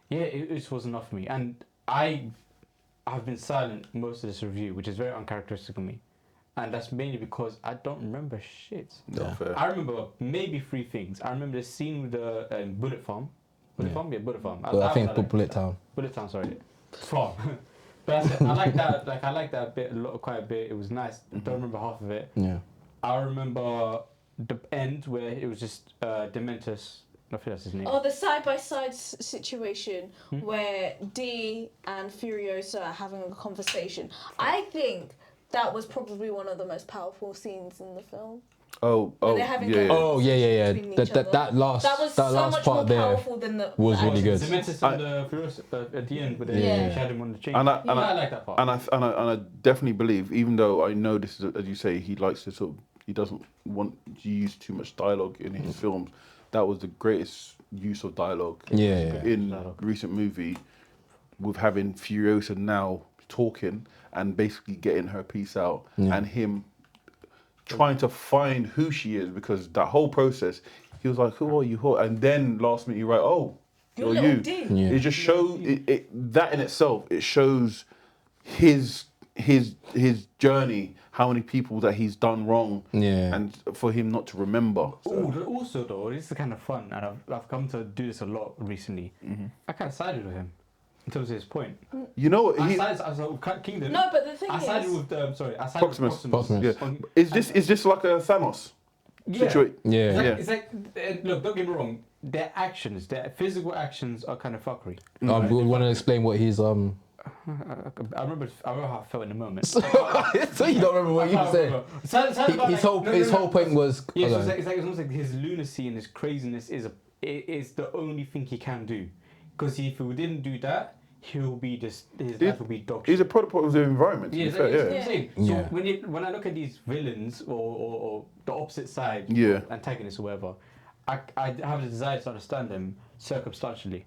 C: Yeah, it was enough for me, and I've been silent most of this review, which is very uncharacteristic of me, and that's mainly because I don't remember shit.
A: Not fair.
C: I remember maybe 3 things. I remember the scene with the bullet farm. Bullet farm, yeah, bullet farm.
B: I think Bullet Town.
C: Bullet Town, sorry, farm. But that's it. I like that. Like I like that bit quite a bit. It was nice. I don't remember half of it.
B: Yeah.
C: I remember the end where it was just Dementus. I think that's his name.
D: Oh, the side-by-side situation where D and Furiosa are having a conversation. I think that was probably one of the most powerful scenes in the film.
A: Oh,
D: they're having
A: yeah.
B: Oh yeah.
D: Between each other.
B: That last
D: so
B: last
D: much
B: part
D: more
B: there
D: powerful than the
B: was really good.
C: Dementus and the Furiosa at the end with the
D: Yeah.
C: she had him on the chain.
A: And
C: I like that part.
A: And I definitely believe, even though I know this is, as you say, he likes to he doesn't want to use too much dialogue in his films. That was the greatest use of dialogue in recent movie, with having Furiosa now talking and basically getting her piece out, and him trying to find who she is, because that whole process, he was like, "Who are you?" Who? And then last minute, you write, "Oh, you're you."
D: D.
B: Yeah.
A: It just shows that in itself. It shows his journey, how many people that he's done wrong, and for him not to remember.
C: Also, though, this is kind of fun, and I've come to do this a lot recently. I kind of sided with him until his point.
A: You know what?
C: I sided with Kingdom.
D: No, but the thing
C: I
D: is,
C: sided with I sided with
A: Proximus. Yeah.
C: On-
A: Is this like a Thanos situation?
C: It's like, look, don't get me wrong. Their actions, their physical actions are kind of fuckery.
B: We want to explain what he's
C: I remember how I felt in the moment.
B: So you don't remember what you said. His whole point was.
C: Yeah, so it's almost like his lunacy and his craziness is the only thing he can do. Because if he didn't do that, he'll be his life will be dog shit.
A: He's a product of the environment. To be fair,
C: what I'm saying. So when I look at these villains or the opposite side, antagonists or whatever, I have a desire to understand them circumstantially.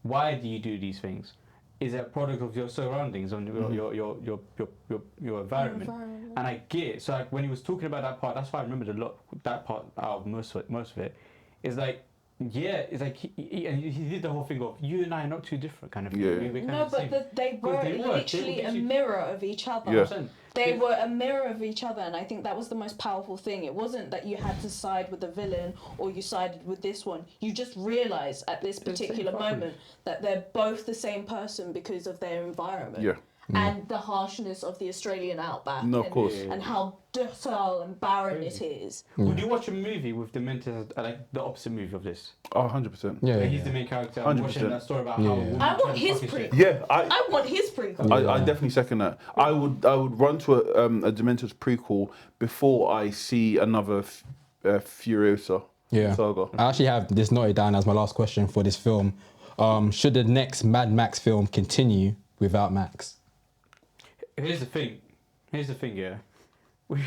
C: Why do you do these things? Is it a product of your surroundings and your environment? And I get it. So like when he was talking about that part, that's why I remembered that part out of most of it. It's like, it's like he did the whole thing of you and I are not too different kind of thing.
D: They were literally a mirror of each other.
A: Yeah.
D: They were a mirror of each other, and I think that was the most powerful thing. It wasn't that you had to side with the villain or you sided with this one. You just realised at this particular moment that they're both the same person because of their environment.
A: Yeah.
D: And the harshness of the Australian outback.
A: No, of course.
D: And how docile and barren it is.
C: Would you watch a movie with the like the opposite movie of this?
A: Oh, 100%.
C: Yeah, he's the main character. I'm watching that story about how.
D: I want his prequel.
A: Yeah,
D: I want his prequel.
A: I definitely second that. I would run to a Dementors prequel before I see another Furiosa saga.
B: I actually have this noted down as my last question for this film. Should the next Mad Max film continue without Max?
C: Here's the thing, yeah. We're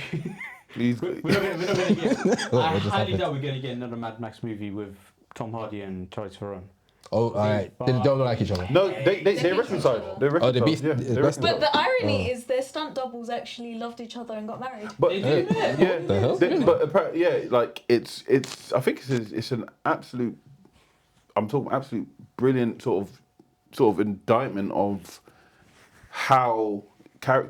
A: He's,
C: not gonna get. I highly doubt we're gonna get another Mad Max movie with Tom Hardy and Charlize Theron.
B: Oh, alright. They don't like each other.
A: no, they reconciled. They reconciled.
B: they reconciled.
D: But the irony is their stunt doubles actually loved each other and got married.
A: But
C: They do,
B: The hell?
A: but apparently, like it's. I think it's an absolute. I'm talking absolute brilliant sort of indictment of how character.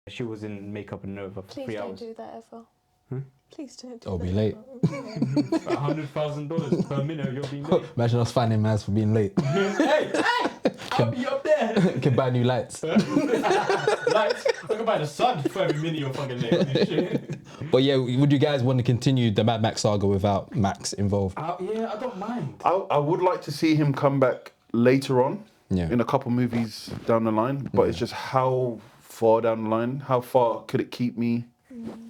C: She was in makeup and over for
D: Please
C: 3
D: don't
C: hours.
D: do that ever. Please don't do
B: I'll
D: that.
B: be late.
C: $100,000 per minute, you're being late.
B: Imagine us finding mans for being late.
C: Hey, I'll be up there.
B: Can buy new lights.
C: Lights, I can buy the sun for every minute you're fucking late.
B: But yeah, would you guys want to continue the Mad Max saga without Max involved?
C: Yeah, I don't mind.
A: I would like to see him come back later on in a couple movies down the line, but it's just how far down the line, how far could it keep me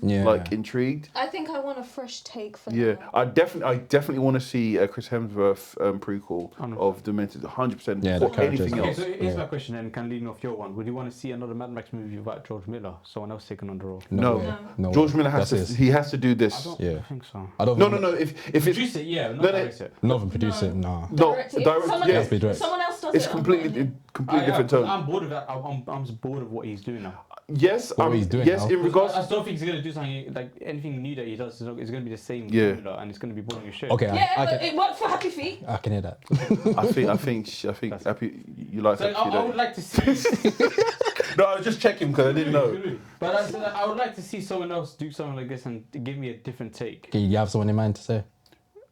A: like intrigued?
D: I think I want a fresh take for
A: Yeah,
D: now.
A: I definitely want to see a Chris Hemsworth prequel of Demented, 100%.
B: Yeah,
A: for
B: the characters.
A: anything
C: Okay,
A: else.
C: so here's my question, and can lead off your one. Would you want to see another Mad Max movie without George Miller? Someone else taking on the role?
A: No.
B: No.
A: George Miller has
B: That's
A: to.
B: his.
A: He has to do this.
C: I
B: Yeah.
C: don't think so.
B: I don't.
A: No. If it's
C: Produce it, yeah, not direct it.
B: Not even produce it. Nah.
A: no
D: Direct it.
A: direct,
D: Someone
A: yeah,
D: else-
B: be direct.
D: Someone else does
A: it's
D: it.
A: completely different tone.
C: I'm bored of that. I'm just bored of what he's doing now.
A: Yes,
B: What he's doing
A: yes,
B: now.
A: in regards.
C: I don't think he's gonna do something like anything new that he does. It's gonna be the same formula, and it's gonna be boring as shit.
B: Okay,
D: Yeah,
B: I
D: but
B: can.
D: it worked for Happy Feet.
B: I can hear that.
A: I think happy. You like
C: So
A: it?
C: I would like to see.
A: No, I was just checking because I didn't know.
C: But I would like to see someone else do something like this and give me a different take.
B: Okay, you have someone in mind to say?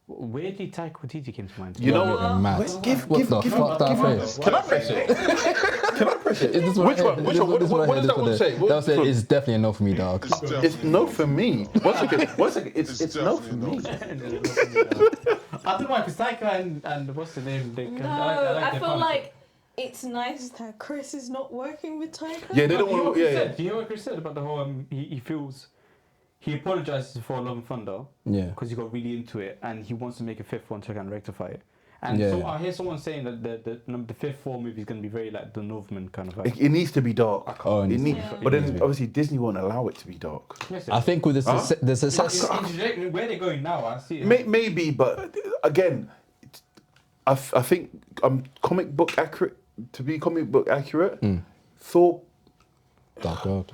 C: Weirdly, Taika Waititi came to mind.
A: You know what?
B: You're mad.
A: Give
B: What the fuck that face?
A: Can I press it? Can I press it?
B: Is this
A: Which one?
B: This
A: What does that one say?
B: That said, it's definitely a no for me, dog.
A: It's no for me. One second. It's no for me.
C: I don't know, because Taika and what's the name?
D: No, I feel like it's nice that Chris is not working with Taika.
A: Yeah, they don't want to. Yeah.
C: Do you hear what Chris said about the whole? He feels. He apologizes for Love and Thunder
B: Yeah.
C: because he got really into it and he wants to make a fifth one to kind of rectify it. And
B: Yeah.
C: so I hear someone saying that the fifth Thor movie is going to be very like the Northman kind of. Like,
A: It needs to be dark.
B: Oh,
A: It needs,
D: Yeah.
A: but then obviously Disney won't allow it to be dark.
C: yes,
B: I think with the success.
C: where they're going now, I see it.
A: Maybe, but again, I think comic book accurate. To be comic book accurate, Thor.
B: Dark World.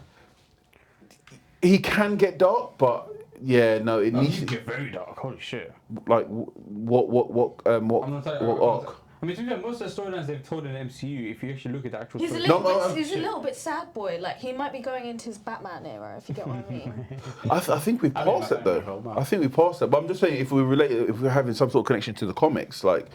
A: He can get dark, but yeah, no, it needs
C: You
A: to
C: get very dark. Holy shit.
A: like what
C: I'm not telling you.
A: arc?
C: I mean, to be fair, most of the storylines they've told in the MCU, if you actually look at the actual
D: He's a
C: story,
D: little bit sad boy. Like he might be going into his Batman era, if you get what I mean.
A: I think we passed it
C: Batman
A: though.
C: will,
A: I think we passed it, but I'm just saying if we're having some sort of connection to the comics, like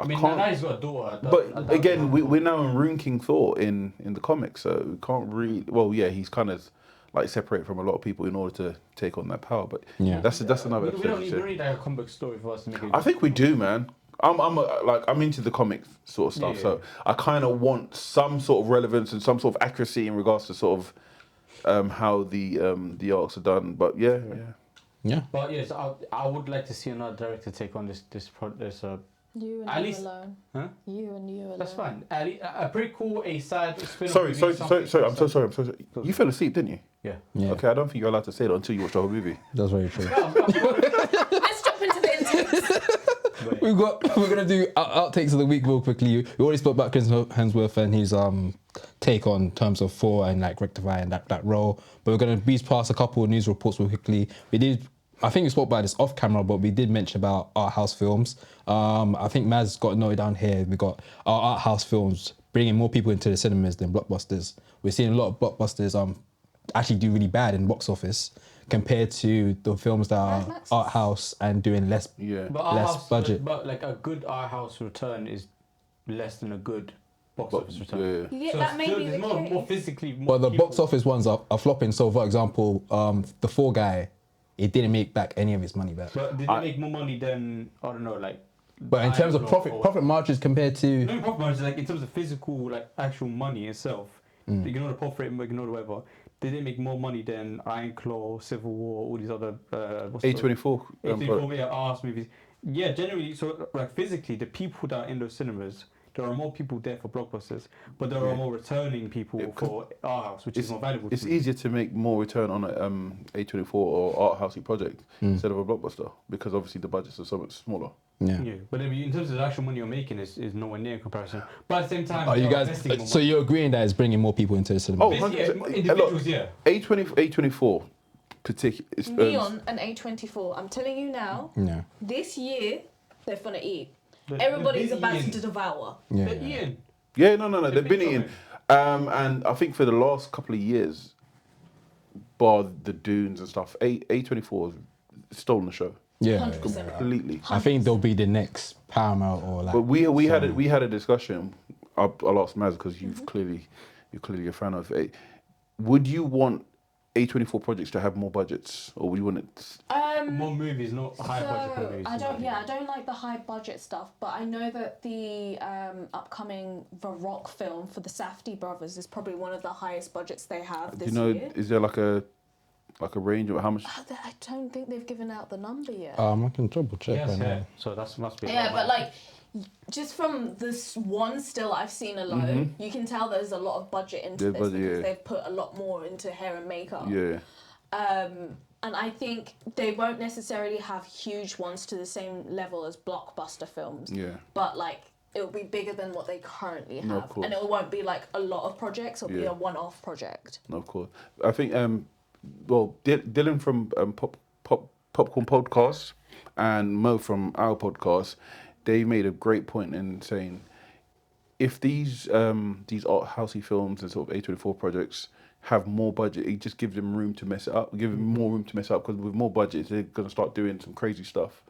C: I mean,
A: can't-
C: now he's got a daughter.
A: But again, we're now in Rune King Thor in the comics, so we can't really. Well, yeah, he's kind of like separated from a lot of people in order to take on that power. But
B: Yeah.
A: that's another
C: we don't
A: episode.
C: need like a comic book story for us to make it.
A: I think we do, man. I'm into the comic sort of stuff,
C: Yeah.
A: so I kind of want some sort of relevance and some sort of accuracy in regards to sort of how the arcs are done. But yeah.
B: Yeah.
C: But yes, I would like to see another director take on this.
D: You and
C: At
D: you
C: least-
D: alone.
C: Huh?
D: You and you alone.
C: That's fine. A pretty cool side spin-off.
A: Sorry.
C: movie,
A: I'm
C: something-
A: so sorry. You fell asleep, didn't you?
C: Yeah.
B: Yeah.
A: Okay, I don't think you're allowed to say that until you watch the whole movie.
B: That's very true.
D: Let's jump into the intakes.
B: We're gonna do outtakes of the week real quickly. We already spoke about Chris Hemsworth and his take on terms of Thor and like rectifying that role. But we're gonna breeze past a couple of news reports real quickly. I think we spoke about this off camera, but we did mention about art house films. I think Maz got noted down here. We got our art house films bringing more people into the cinemas than blockbusters. We're seeing a lot of blockbusters actually do really bad in box office compared to the films that are art house and doing less budget.
C: But like a good art house return is less than a good box office return.
D: Yeah, that may be the
C: there's more
D: case.
C: physically.
B: But the box office ones are flopping. So, for example, the Fall Guy, it didn't make back any of its money back.
C: But did it make more money than I don't know, like?
B: But in terms of profit margins compared to
C: No profit margins, like in terms of physical, like actual money itself. Ignore the profit, ignore the whatever. Did it make more money than Iron Claw, Civil War, all these other
A: A24.
C: A24 arts movies? Yeah, generally. So like physically, the people that are in those cinemas, there are more people there for blockbusters, but there are more returning people for art house, which is more valuable.
A: It's
C: to me.
A: easier to make more return on a A24 or art housey project instead of a blockbuster because obviously the budgets are so much smaller.
B: yeah.
C: Yeah, but in terms of the actual money you're making, is nowhere near in comparison. But at the same time,
B: Are you
C: they're
B: guys?
C: investing more
B: So
C: money.
B: you're agreeing that it's bringing more people into the cinema?
A: Oh,
C: Yeah,
A: 100%.
C: individuals, yeah.
A: A24 particular.
D: Neon and A24. I'm telling you now,
B: Yeah.
D: this year they're gonna eat.
C: They're
D: Everybody's
C: busy
D: about
C: eating.
D: to devour.
B: Yeah.
C: They're
B: yeah.
C: eating.
A: Yeah, no. They've been
C: been
A: eating. And I think for the last couple of years, bar the Dunes and stuff, A24 has stolen the show.
B: Yeah.
D: 100%.
A: Completely.
B: I think they'll be the next Paramount or like.
A: But we had a discussion. I'll ask Maz because you're clearly a fan of it. Would you want A24 projects to have more budgets, or would you want it?
C: More movies, not high budget
D: So
C: movies.
D: I don't like the high budget stuff, but I know that the upcoming The Rock film for the Safdie brothers is probably one of the highest budgets they have
A: Do
D: this
A: you know?
D: year.
A: Is there like a range of how much?
D: I don't think they've given out the number yet.
B: I can double check
C: Yes,
B: right
C: yeah.
B: now.
C: So that must be. a
D: Yeah,
C: lot
D: but
C: of
D: like, just from this one still I've seen alone, you can tell there's a lot of budget into
A: Yeah,
D: this
A: budget,
D: because
A: yeah.
D: they've put a lot more into hair and makeup.
A: Yeah.
D: And I think they won't necessarily have huge ones to the same level as blockbuster films.
A: Yeah.
D: But like, it'll be bigger than what they currently have.
A: No, of course.
D: And it won't be like a lot of projects, it'll be
A: Yeah.
D: a one-off project.
A: No, of course. I think Dylan from Popcorn Podcast and Mo from our podcast, they made a great point in saying if these art housey films and sort of A24 projects have more budget, it just gives them room to mess it up. Give them more room to mess it up because with more budget, they're gonna start doing some crazy stuff.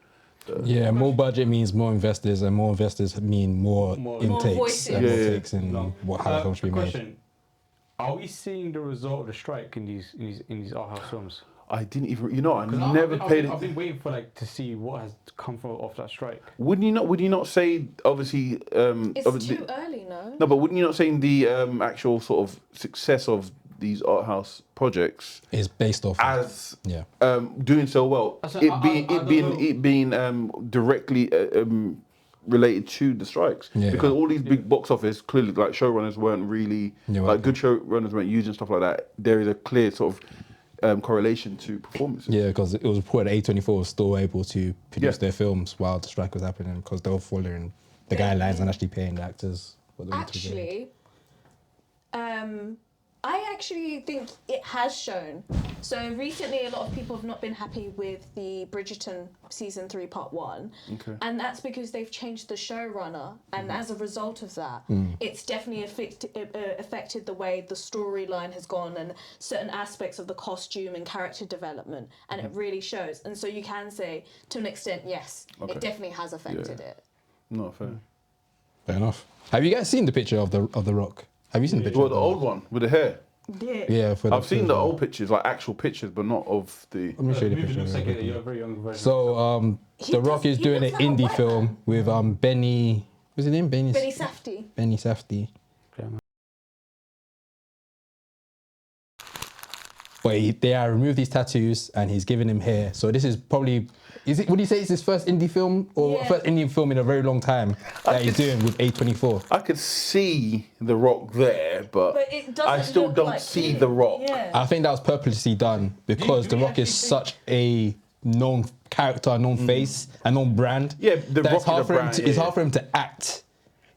B: Yeah, more budget means more investors, and more investors mean more intakes
D: voices.
B: and more
A: Yeah.
B: takes and how the film should be made.
C: Question: are we seeing the result of the strike in these art house films?
A: I didn't even, I
C: 'Cause
A: never paid
C: I've
A: it.
C: been waiting for to see what has come off that strike.
A: Would you not say obviously?
D: It's too early, no?
A: No, but wouldn't you not saying the actual sort of success of these art house projects
B: Is based off
A: as
B: yeah.
A: doing so well,
C: I
A: it being directly related to the strikes,
B: Yeah.
A: because all these big box office clearly like showrunners weren't really
B: Yeah,
A: like good showrunners weren't using stuff like that. There is a clear sort of correlation to performances.
B: Yeah, because it was reported A24 was still able to produce their films while the strike was happening because they were following the guidelines and actually paying the actors what they wanted to get.
D: Actually, I actually think it has shown. So recently, a lot of people have not been happy with the Bridgerton season 3 part 1, and that's because they've changed the showrunner, and as a result of that, it's definitely affected the way the storyline has gone and certain aspects of the costume and character development, and it really shows. And so you can say, to an extent, yes, it definitely has affected it.
A: No, fair.
B: Fair enough. Have you guys seen the picture of the Rock? Have you seen the picture?
A: Well,
B: of
A: the old one with the hair.
D: Yeah.
B: Yeah,
A: I've seen the old pictures, like actual pictures, but not of the.
B: Let me show you the picture.
C: Looks like you're a very young version.
B: So The Rock is doing an
D: looks like a
B: indie
D: white
B: film
D: man.
B: with Benny. What's his name?
D: Benny Safdie.
B: Benny Safdie. But they removed his tattoos and he's giving him hair. So this is probably, would you say it's his first indie film or first Indian film in a very long time that he's doing with A24?
A: I could see the Rock there, but
D: it doesn't
A: I still
D: look
A: don't
D: like
A: see
D: him.
A: the Rock.
D: Yeah.
B: I think that was purposely done because
C: Do
B: The
C: you
B: Rock is
C: actually
B: such a known character, known face, a known brand.
A: Yeah, The
B: that
A: Rock
B: it's hard
A: is a
B: for him
A: brand,
B: to,
A: yeah,
B: it's hard for him to act.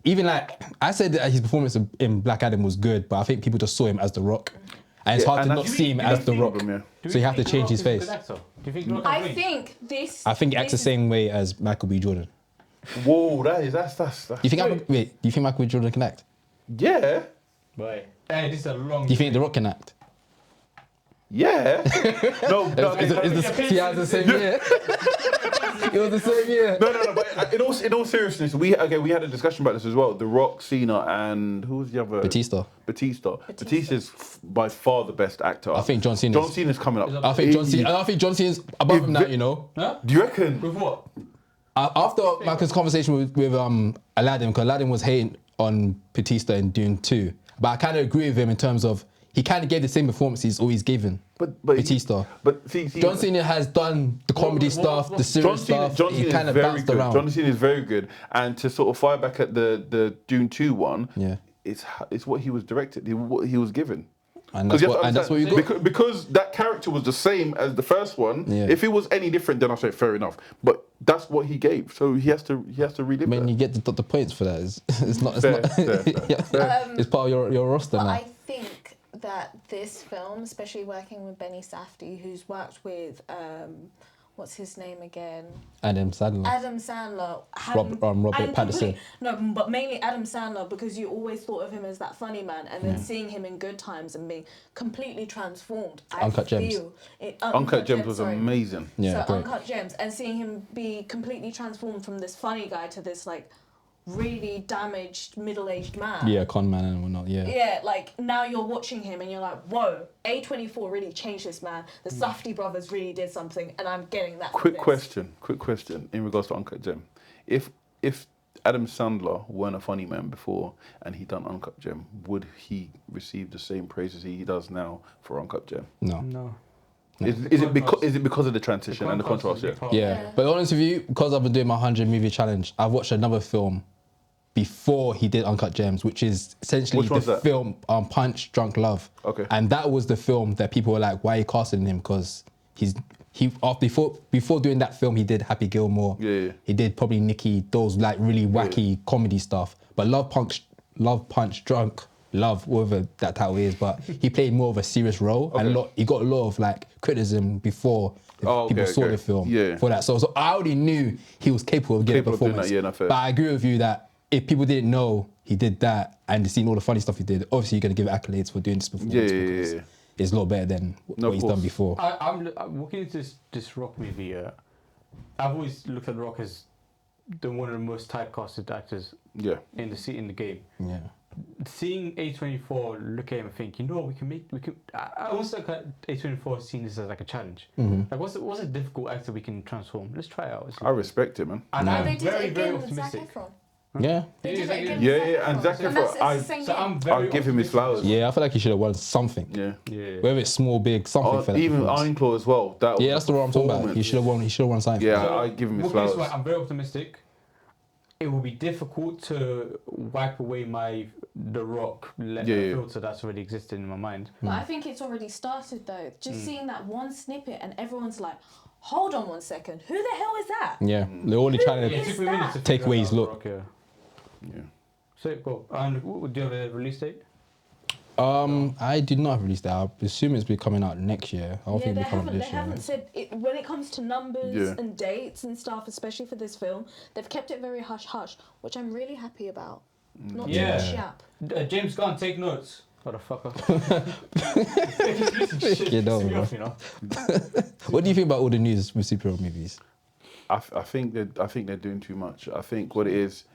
B: Even like I said that his performance in Black Adam was good, but I think people just saw him as The Rock. And it's
A: Yeah,
B: hard to
A: and
B: not
A: that's-
B: see him
A: that's
B: as The
A: the
B: Rock.
A: problem, yeah.
B: So you have to change his face.
C: Do you think The Rock
D: I
C: can win?
D: think this.
B: I think he acts the
D: this is-
B: same way as Michael B. Jordan.
A: Whoa, that's.
B: Do you think do you think Michael B. Jordan can act?
A: Yeah,
C: Boy. Hey, this is a long.
B: Do you think The Rock can act?
A: yeah. No,
B: He has the same year. It was the same year.
A: No. But in all seriousness, we had a discussion about this as well. The Rock, Cena, and who was the other?
B: Batista.
A: Batista's by far the best actor.
B: I think John Cena.
A: John Cena's coming up.
B: I think John Cena's above him now. You know.
C: Huh?
A: Do you reckon?
C: With what?
B: After Michael's conversation with Aladdin, because Aladdin was hating on Batista in Dune 2, but I kind of agree with him in terms of he kind of gave the same performance he's always given.
A: But
B: Batista.
A: But see,
B: John Cena has done the comedy stuff, the serious stuff.
A: John
B: He
A: Cena
B: kind
A: is
B: of
A: very
B: bounced
A: good.
B: around.
A: John Cena is very good, and to sort of fire back at the Dune 2 one,
B: Yeah.
A: it's what he was directed, what he was given.
B: And that's what you got.
A: Because that character was the same as the first one.
B: Yeah.
A: If it was any different, then I say fair enough. But that's what he gave, so he has to relive
B: I mean,
A: that.
B: you get the points for that. It's not.
A: Fair.
B: It's part of your roster
D: But
B: now.
D: I think that this film, especially working with Benny Safdie, who's worked with what's his name again?
B: Adam Sandler.
D: Adam Sandler.
B: Robert
D: and
B: Pattinson.
D: No, but mainly Adam Sandler, because you always thought of him as that funny man, and then seeing him in Good Times and being completely transformed.
B: Uncut Gems.
A: Uncut Gems was amazing.
B: Yeah,
D: so
B: great.
D: Uncut Gems, and seeing him be completely transformed from this funny guy to this like really damaged middle-aged man.
B: Yeah, con man and whatnot. Yeah.
D: Yeah, like now you're watching him and you're like, whoa, A24 really changed this man. The Safdie brothers really did something, and I'm getting that.
A: Quick question in regards to Uncut Gem. If Adam Sandler weren't a funny man before and he done Uncut Gem, would he receive the same praises he does now for Uncut Gem?
C: No.
A: Is it because of the transition and the contrast? Yeah.
B: Yeah, but honest with you, because I've been doing my 100 movie challenge, I've watched another film before he did Uncut Gems, which is essentially
A: Which one's
B: the
A: that?
B: film Punch Drunk Love.
A: Okay.
B: And that was the film that people were like, why are you casting him? Because before doing that film, he did Happy Gilmore.
A: Yeah.
B: He did probably Nicky, those like really wacky comedy stuff. But Love Punch Drunk Love, whatever that title is, but he played more of a serious role, and he got a lot of like criticism before people saw the film for that. So I already knew he was capable of getting a performance.
A: Fair.
B: But I agree with you that if people didn't know he did that and seen all the funny stuff he did, obviously you're going to give accolades for doing this performance because it's a lot better than what he's done before.
C: I'm looking into this Rock movie. I've always looked at The Rock as one of the most typecasted actors in the game.
B: Yeah.
C: Seeing A24 look at him and think, you know what, I also look at A24 seeing this as like a challenge. Like what's a difficult actor we can transform? Let's try it out.
A: I respect it, man.
C: And I'm
D: They did
C: very,
D: it
C: very
D: again with Zac
C: optimistic.
D: Efron.
B: Yeah.
D: They did it again with
A: Yeah, and Zac
D: And that's
A: Efron,
D: it's the same game.
A: I'll give him his flowers.
B: Yeah, I feel like he should have won something.
A: Yeah.
B: Whether it's small, big, something for that
A: Even
B: performance.
A: Ironclaw as well.
B: Yeah, that's the one I'm talking about. He should have won something.
A: Yeah, I give him his
C: Well, guess
A: flowers.
C: what? I'm very optimistic. it will be difficult to wipe away The Rock filter that's already existed in my mind.
D: But I think it's already started though. Just seeing that one snippet and everyone's like, hold on 1 second, who the hell is that?
B: Yeah, they're only trying
C: It
B: to
C: took me minutes to
B: take
C: figure
B: away
C: out
B: his
C: The
B: look.
C: Rock, yeah.
A: Yeah.
C: So cool. And do you have a release date?
B: I did not have released that. I assume it's be coming out next year. I don't think
D: They
B: it'll be coming
D: haven't.
B: this
D: They
B: year.
D: haven't said it, when it comes to numbers
A: Yeah.
D: and dates and stuff, especially for this film. They've kept it very hush hush, which I'm really happy about. Not too
C: Yeah.
D: much yap.
C: James Gunn, take notes. Motherfucker.
B: You know, What do you think about all the news with superhero movies?
A: I think they're doing too much. I think what it is,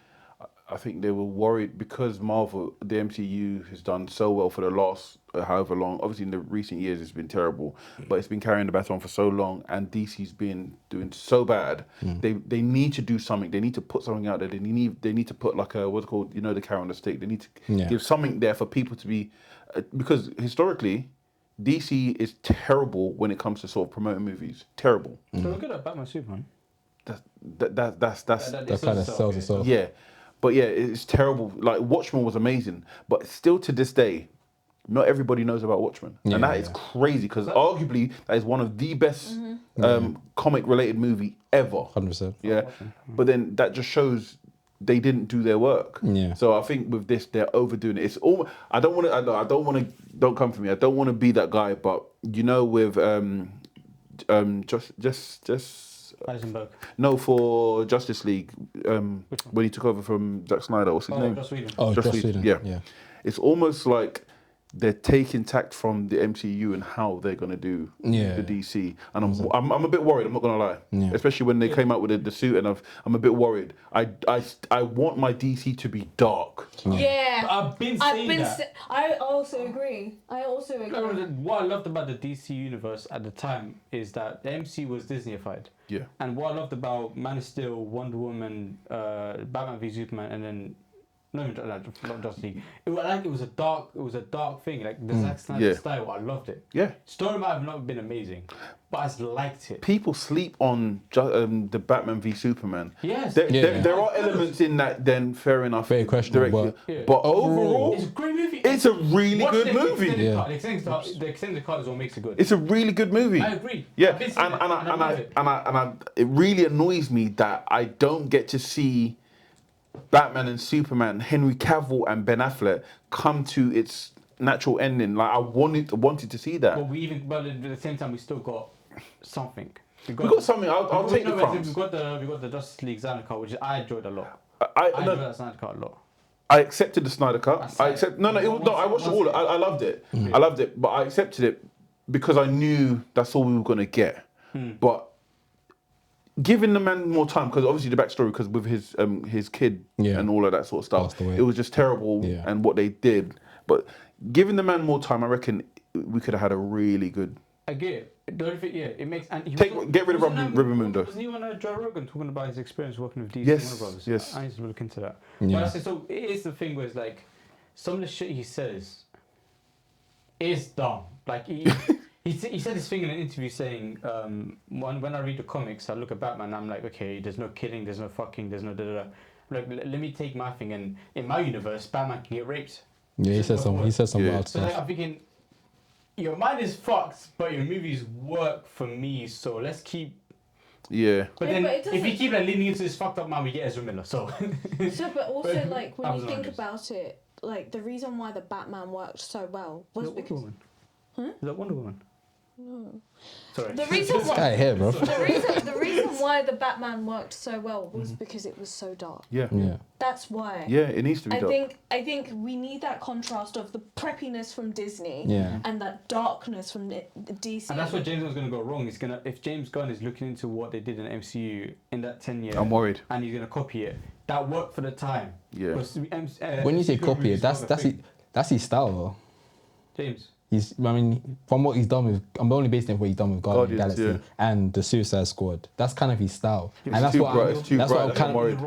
A: I think they were worried because Marvel, the MCU has done so well for the last however long. Obviously, in the recent years, it's been terrible, but it's been carrying the baton for so long, and DC's been doing so bad. They need to do something. They need to put something out there. They need to put like a what's it called, the carrot on the stick. They need to give something there for people to be, because historically, DC is terrible when it comes to sort of promoting movies. Terrible.
C: So look at Batman Superman.
A: That's
B: That kind of sells itself.
A: yeah, but yeah, it's terrible. Like Watchmen was amazing, but still to this day, not everybody knows about Watchmen, and that is crazy because arguably that is one of the best comic-related movie ever.
B: 100%.
A: Yeah, but then that just shows they didn't do their work.
B: Yeah.
A: So I think with this, they're overdoing it. It's all. I don't want to. Don't come for me. I don't want to be that guy. But with just.
C: Eisenberg.
A: No, for Justice League, when he took over from Zack Snyder, what's his name?
C: Joss Whedon.
B: Oh, Joss Whedon.
A: Yeah. It's almost like they're taking tact from the MCU and how they're gonna do the DC, and I'm a bit worried. I'm not gonna lie, especially when they came out with the suit, and I'm a bit worried. I want my DC to be dark.
D: Yeah,
C: I've been saying that.
D: I also agree.
C: What I loved about the DC universe at the time is that the MC was Disneyified.
A: Yeah.
C: And what I loved about Man of Steel, Wonder Woman, Batman v Superman, and then not Justice League. It was a dark thing. Like the Zack Snyder style, I loved it.
A: Yeah.
C: Story might have not been amazing, but I liked it.
A: People sleep on the Batman v Superman.
C: Yes.
A: There are elements in that. Then fair enough.
B: Very questionable.
A: But overall,
C: It's a great movie.
A: it's a really good movie.
C: The extended cut is what makes it good.
A: It's a really good movie.
C: I agree.
A: Yeah,
C: I've been seeing it, and I love it.
A: it really annoys me that I don't get to see Batman and Superman, Henry Cavill and Ben Affleck come to its natural ending. Like I wanted to see that.
C: But at the same time, we still got something.
A: We got something. I'll take the crumbs.
C: We got the Justice League Snyder cut, which I enjoyed a lot.
A: I
C: enjoyed that Snyder cut a lot.
A: I accepted the Snyder cut. I watched it all. I loved it. I loved it, but I accepted it because I knew that's all we were gonna get. But giving the man more time, because obviously the backstory, because with his kid and all of that sort of stuff, it was just terrible and what they did. But giving the man more time, I reckon we could have had a really good.
C: I get it. It makes. And
A: get rid of Rivermundo.
C: Wasn't he on Joe Rogan talking about his experience working with DC
A: Yes,
C: Warner Brothers?
A: yes.
C: I need to look into that.
B: Yeah.
C: But I say, so it is the thing where it's like some of the shit he says is dumb. Like he said this thing in an interview saying, when I read the comics, I look at Batman, I'm like, okay, there's no killing, there's no fucking, there's no da-da-da. Like, let me take my thing, and in my universe, Batman can get raped.
B: Yeah, he said some wild
C: So
B: stuff.
C: like, I'm thinking, your mind is fucked, but your movies work for me, so let's keep...
A: Yeah.
C: But then, if we keep leaning into this fucked up man, we get Ezra Miller, so...
D: But also, like, when you think about it, like, the reason why the Batman worked so well was because...
C: Is that Wonder Woman?
D: No.
C: Sorry.
D: The reason why
B: Guy here, bro.
D: the reason why the Batman worked so well was because it was so dark.
A: Yeah.
D: That's why.
A: Yeah, it needs to be dark.
D: I think we need that contrast of the preppiness from Disney and that darkness from the DC.
C: And that's where James was going to go wrong. If James Gunn is looking into what they did in MCU in that 10 years,
A: I'm worried.
C: And he's going to copy it. That worked for the time.
A: Yeah.
B: When you say copy it, that's his style though.
C: James.
B: From what he's done with, I'm only based on what he's done with Guardians of the Galaxy
A: yeah.
B: and the Suicide Squad. That's kind of his style, and that's
A: too
B: what
A: bright.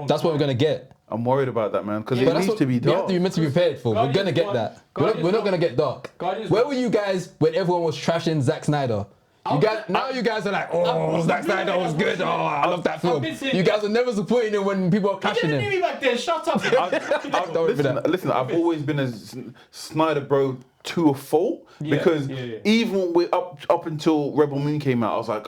B: that's what we're gonna get.
A: I'm worried about that, man, because it needs to be dark.
B: We're meant to be prepared for. We're gonna get that. We're not gonna get dark. Where were you guys when everyone was trashing Zack Snyder? You guys are like, oh, Zack Snyder was good. Oh, I love that film. You guys are never supporting it when people are clashing
C: You didn't
B: him.
C: hear me back then. Shut up.
A: Listen, I've always been a Snyder bro to a fault because even with up until Rebel Moon came out, I was like,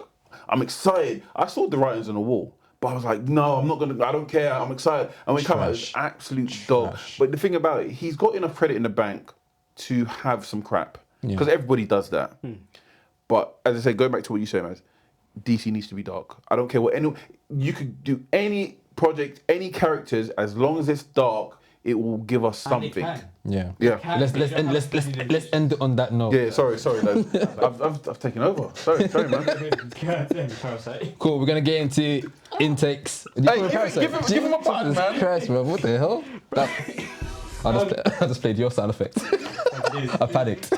A: I'm excited. I saw the writings on the wall, but I was like, no, I'm not gonna. I don't care. I'm excited. And when it came out, it was absolute dog. But the thing about it, he's got enough credit in the bank to have some crap because everybody does that. But as I say, going back to what you say, man, DC needs to be dark. I don't care what you could do any project, any characters, as long as it's dark, it will give us something.
B: Yeah.
A: Yeah.
B: Let's end it on that note.
A: Yeah. Sorry, lads. I've taken over. Sorry, man.
B: Cool. We're gonna get into intakes.
A: Hey, give him a button, man.
B: Christ, bro. What the hell? I just played your sound effect. I panicked.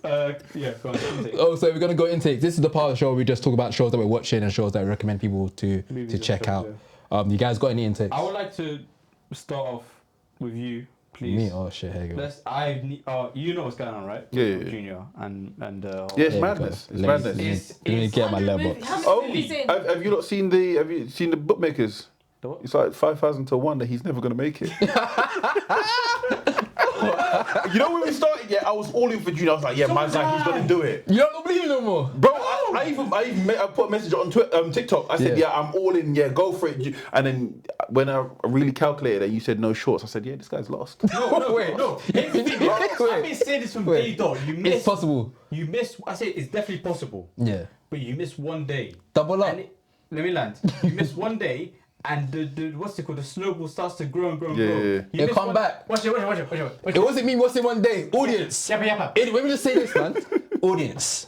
C: Go on.
B: Oh, so we're gonna go intake. This is the part of the show where we just talk about shows that we're watching and shows that we recommend people to check out. You guys got any intakes?
C: I would like to start off with you, please.
B: Me? Oh shit, here you go.
C: You know what's going on, right?
A: Yeah.
C: Junior and
A: Yeah, it's madness. It's madness.
B: Let me get my level.
A: Oh, have you not seen the bookmakers?
C: The what?
A: It's like 5,000 to 1 that he's never gonna make it. You know when we started, I was all in for Junior. I was like, man's like, he's gonna do it.
B: You don't believe no more,
A: Bro, I put a message on TikTok. I said, I'm all in. Yeah, go for it. And then when I really calculated it, you said no shorts. I said, this guy's lost.
C: No. Here's the thing, I've been saying this from day dot.
B: It's possible.
C: You miss. I say it's definitely possible.
B: Yeah.
C: But you miss one day.
B: Double up.
C: Let me land. You miss one day. And the what's it called? The snowball starts to grow and grow and grow.
A: Yeah.
C: You
B: It'll come back.
C: Watch it.
B: It wasn't me watching one day. Audience.
C: Yep.
B: Let me just say this, man. Audience.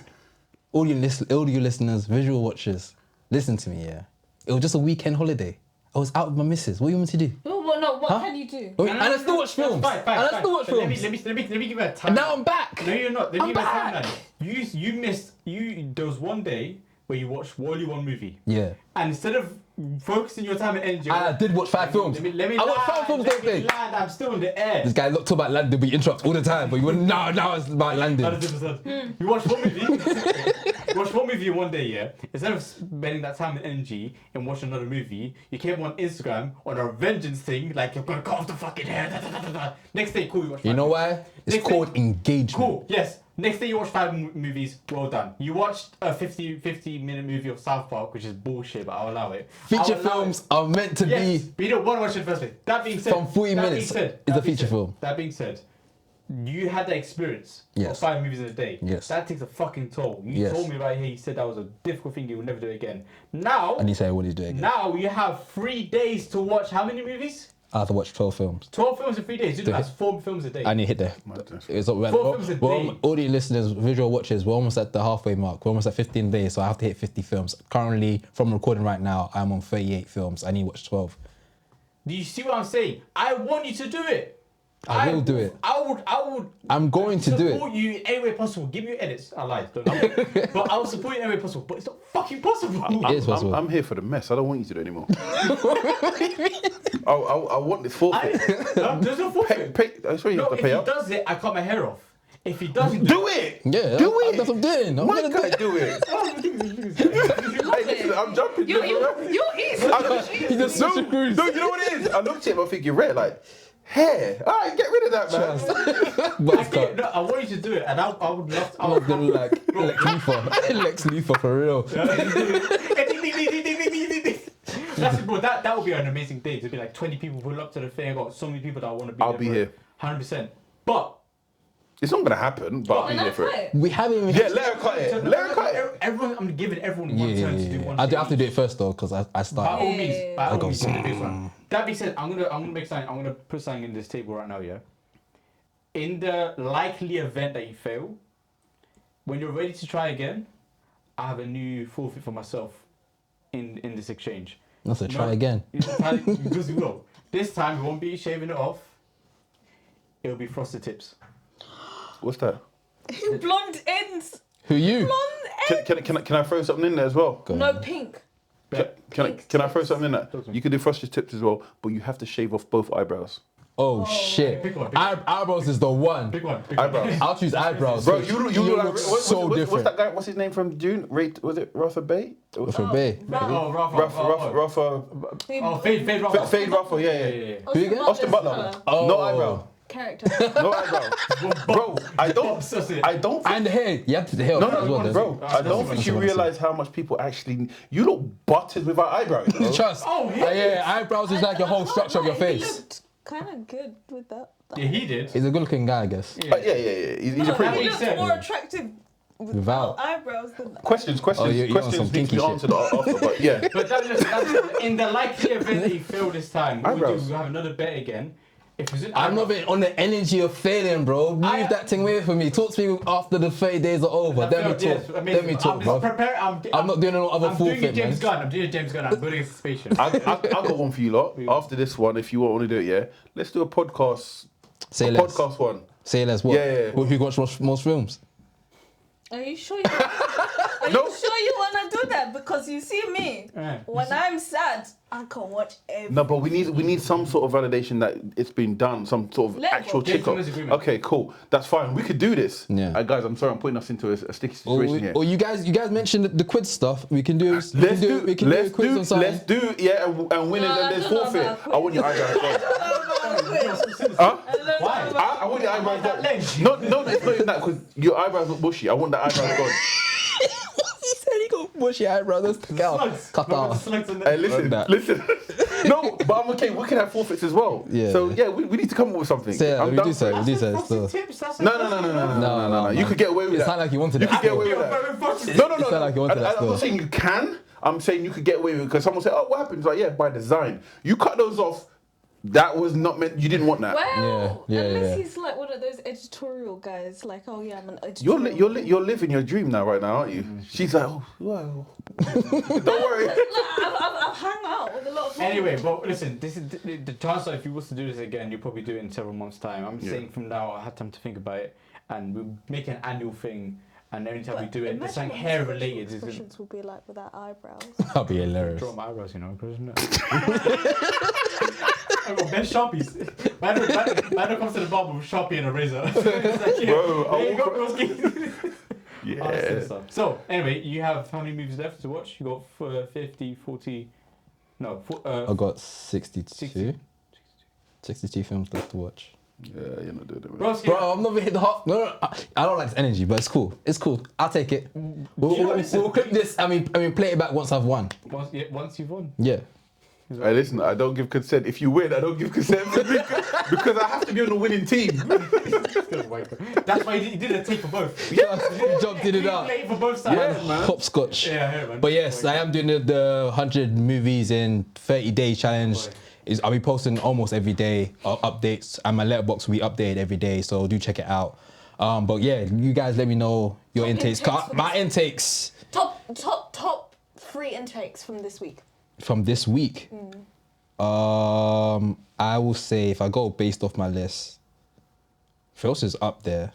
B: Audio listeners, visual watchers. Listen to me, yeah. It was just a weekend holiday. I was out with my missus. What do you want me to do?
D: What can you do?
B: And I still watch films.
C: Fine.
B: And I still watch films.
C: Let me give you a time.
B: And now I'm back.
C: No, you're not. Let me
B: I'm
C: give you a
B: back.
C: timeline. There was one day where you watched only one movie.
B: Yeah.
C: And instead of focusing your time and energy,
B: I did watch 5 films. I watched 5 films that day.
C: I'm still in the air.
B: This guy talked about London, but he interrupts all the time. But you went, now it's about London.
C: You watched one movie. You watched one movie in one day, yeah? Instead of spending that time and energy and watching another movie, you came on Instagram on a vengeance thing, like you're gonna cut off the fucking hair. Next day, cool, you watch 5
B: You know
C: movies.
B: why? It's
C: Next
B: called engagement.
C: Cool, yes. Next day you watch 5 movies, well done. You watched a 50-minute movie of South Park, which is bullshit, but I'll allow it.
B: Feature films are meant to
C: Yes,
B: be
C: but you don't want to watch it in the first place. That being said,
B: from 40 minutes. It's a feature film.
C: That being said, you had the experience
B: Yes.
C: of 5 movies in a day.
B: Yes.
C: That takes a fucking toll. You
B: Yes.
C: told me right here, you said that was a difficult thing, you will never do it again. Now,
B: And you say, what do you do again?
C: now you have 3 days to watch how many movies?
B: I have to watch 12 films.
C: 12 films in 3 days. You do that's 4 films a day.
B: I need to hit there. It's not,
C: 4 films a day.
B: Audio listeners, visual watchers, we're almost at the halfway mark. We're almost at 15 days, so I have to hit 50 films. Currently, from recording right now, I'm on 38 films. I need to watch 12.
C: Do you see what I'm saying? I want you to do it.
B: I will do it.
C: I would.
B: I'm going to do it.
C: Support you in any way possible. Give me your edits. I lied. Don't lie. But I will support you in any way possible. But it's not fucking possible.
B: It is possible.
A: I'm here for the mess. I don't want you to do it anymore. I want this forfeit.
C: There's no forfeit.
A: I'm sure you have to
C: If
A: pay
C: he
A: up.
C: does it, I cut my hair off. If he doesn't
A: Do it!
B: Yeah,
A: Do it!
B: That's what I'm doing. I'm
A: Why
B: gonna
A: can't I do it? Hey, listen, I'm jumping.
D: You're easy.
B: He just switched the cruise.
A: No, you know what it is? I looked at him, I think you're red, like, hair. All right, get rid of that, man.
B: Buzz cut.
C: I want you to do it, and I would love to.
B: I'm not gonna like Lex Luthor. Lex Luthor for real.
C: That's it, bro. That would be an amazing day. To be like 20 people pull up to the thing. I got so many people that want to be.
A: I'll be here.
C: 100%. But
A: It's not gonna happen, but I'll be here for it.
B: We haven't even.
A: Yeah, let her cut it. Let her cut it.
C: Everyone, I'm giving everyone one turn to do one.
B: I do have to do it first though, because I
C: By
B: started.
C: all means, by all
B: go
C: means, do this one. That being said, I'm gonna make something. I'm gonna put something in this table right now. Yeah. In the likely event that you fail, when you're ready to try again, I have a new forfeit for myself. In this exchange.
B: No, so try again.
C: Because we will. This time we won't be shaving it off. It'll be frosted tips.
A: What's that?
D: Blonde ends.
B: Who you?
D: Blonde ends.
A: Can I throw something in there as well?
D: No, pink.
A: Can I throw something in there? You could do frosted tips as well, but you have to shave off both eyebrows.
B: Oh shit.
C: Pick one.
B: Eyebrows is the one.
C: Pick one.
A: Eyebrows.
B: I'll choose eyebrows.
A: Bro, you
B: look
A: like,
B: so
A: what's
B: different.
A: that guy? What's his name from Dune? Was it Rafa Bay?
B: For Bay.
C: Oh,
A: Rafa.
C: Fade Rafa.
A: Fade Rafa, yeah.
B: Who you get?
A: Austin Butler.
B: Oh.
A: No eyebrow.
D: Character.
A: No eyebrow. Bro, I don't.
B: And the hair. You have the hair
A: No,
B: as well.
A: bro. I don't think you realize how much people actually. You look buttered without eyebrows. Bro.
B: Trust. Yeah, eyebrows is like the whole structure of your
D: He
B: face.
D: looked kind of good with that.
C: Yeah, he did.
B: He's a good-looking guy, I guess.
A: Yeah. He's a pretty
D: He
A: one.
D: looked more attractive
B: Without.
D: eyebrows than
A: Questions
B: you on some
A: need to
B: kinky
A: be
B: shit.
A: answered after, but yeah.
C: But that's in the likely event that he failed this time, what we do,
A: Eyebrows.
C: we'll have another bet again. If it's an
B: I'm not even on the energy of failing, bro. Leave that thing away from me. Talk to me after the 30 days are over. Then we talk. Then we talk, bro. I'm not doing no other full fit, man.
C: I'm doing James Gunn. I'm building anticipation.
A: I got one for you lot. After this one, if you want to do it, yeah, let's do a podcast.
B: Say
A: a
B: less.
A: podcast one.
B: Say less what?
A: Yeah.
B: Who watch most films?
D: Are you sure you want to do that? Because you see me, when I'm sad, I can watch everything.
A: No, but we need some sort of validation that it's been done, some sort of
D: Level.
A: actual check-up.
C: Gentleman's agreement.
A: Okay, cool. That's fine. We could do this.
B: Yeah.
A: Guys, I'm sorry, I'm putting us into a sticky situation here.
B: Or you guys mentioned the quiz stuff. We can do.
A: Let's do
B: a quiz on something.
A: Let's do, yeah, and win it
D: No,
A: and there's
D: I don't know
A: forfeit.
D: about
A: I want your eyebrows gone.
C: Why?
A: I want your eyebrows gone. No, it's not even that, because your eyebrows look bushy. I want the eyebrows gone.
B: He said he got bushy eyebrows. That's the cow. Cut off.
A: Hey, listen. No, but I'm okay. We can have forfeits as well.
B: Yeah.
A: So yeah, we need to come up with something.
B: Say
A: I'm
B: we
A: down
B: do
A: for
B: so.
A: it.
B: We do so. Still.
A: No. You could get away with
B: It
A: that.
B: sounded like you wanted
A: You could
B: that.
A: get away with that. No.
B: It sounded like you wanted that
A: I'm
B: still.
A: not saying you can. I'm saying you could get away with it because someone said, "Oh, what happens?" Like, yeah, by design. You cut those off. That was not meant. You didn't want that.
D: Well,
B: Yeah,
D: unless
B: yeah.
D: he's like one of those editorial guys, like, oh yeah, I'm an editorial.
A: You're living your dream now, right now, aren't you? She's like, oh, well. Don't worry.
D: I've hung out with a lot of people.
C: Anyway, but listen, this is the chance that if you was to do this again, you'll probably do it in several months' time. I'm saying from now, I had time to think about it, and we'll make an annual thing. And every time we do it, there's something hair related.
D: His expressions will be like without eyebrows.
B: That'll be hilarious.
C: Draw my eyebrows, you know, isn't it? I've got Ben Sharpies. Man comes to the barber with Sharpie and a razor. It's like, yeah,
A: Bro,
C: there you go, broski.
A: Yeah.
C: So, anyway, you have how many movies left to watch? You got 50, 40... No,
B: I got 62.
C: 60.
B: 62 films left to watch.
A: Yeah, you're not doing it.
C: Broski,
B: Bro, I'm not hit the hot. No, I don't like this energy, but it's cool. It's cool. I'll take it. We'll clip this. I mean, play it back once I've won.
C: once you've won.
B: Yeah.
A: Hey, listen, I don't give consent. If you win, I don't give consent because I have to be on the winning team.
C: That's why he did a take for both.
B: Yeah, jumped in it out.
C: Played for both sides.
A: Yeah, man.
B: Hopscotch.
C: Yeah, man.
B: But yes, I am doing the 100 movies in 30-day challenge. I'll be posting almost every day updates, and my letterbox will be updated every day, so do check it out. But yeah, you guys let me know your intakes. My intakes.
D: Top 3 intakes from this week.
B: From this week. I will say if I go based off my list, Furiosa's up there.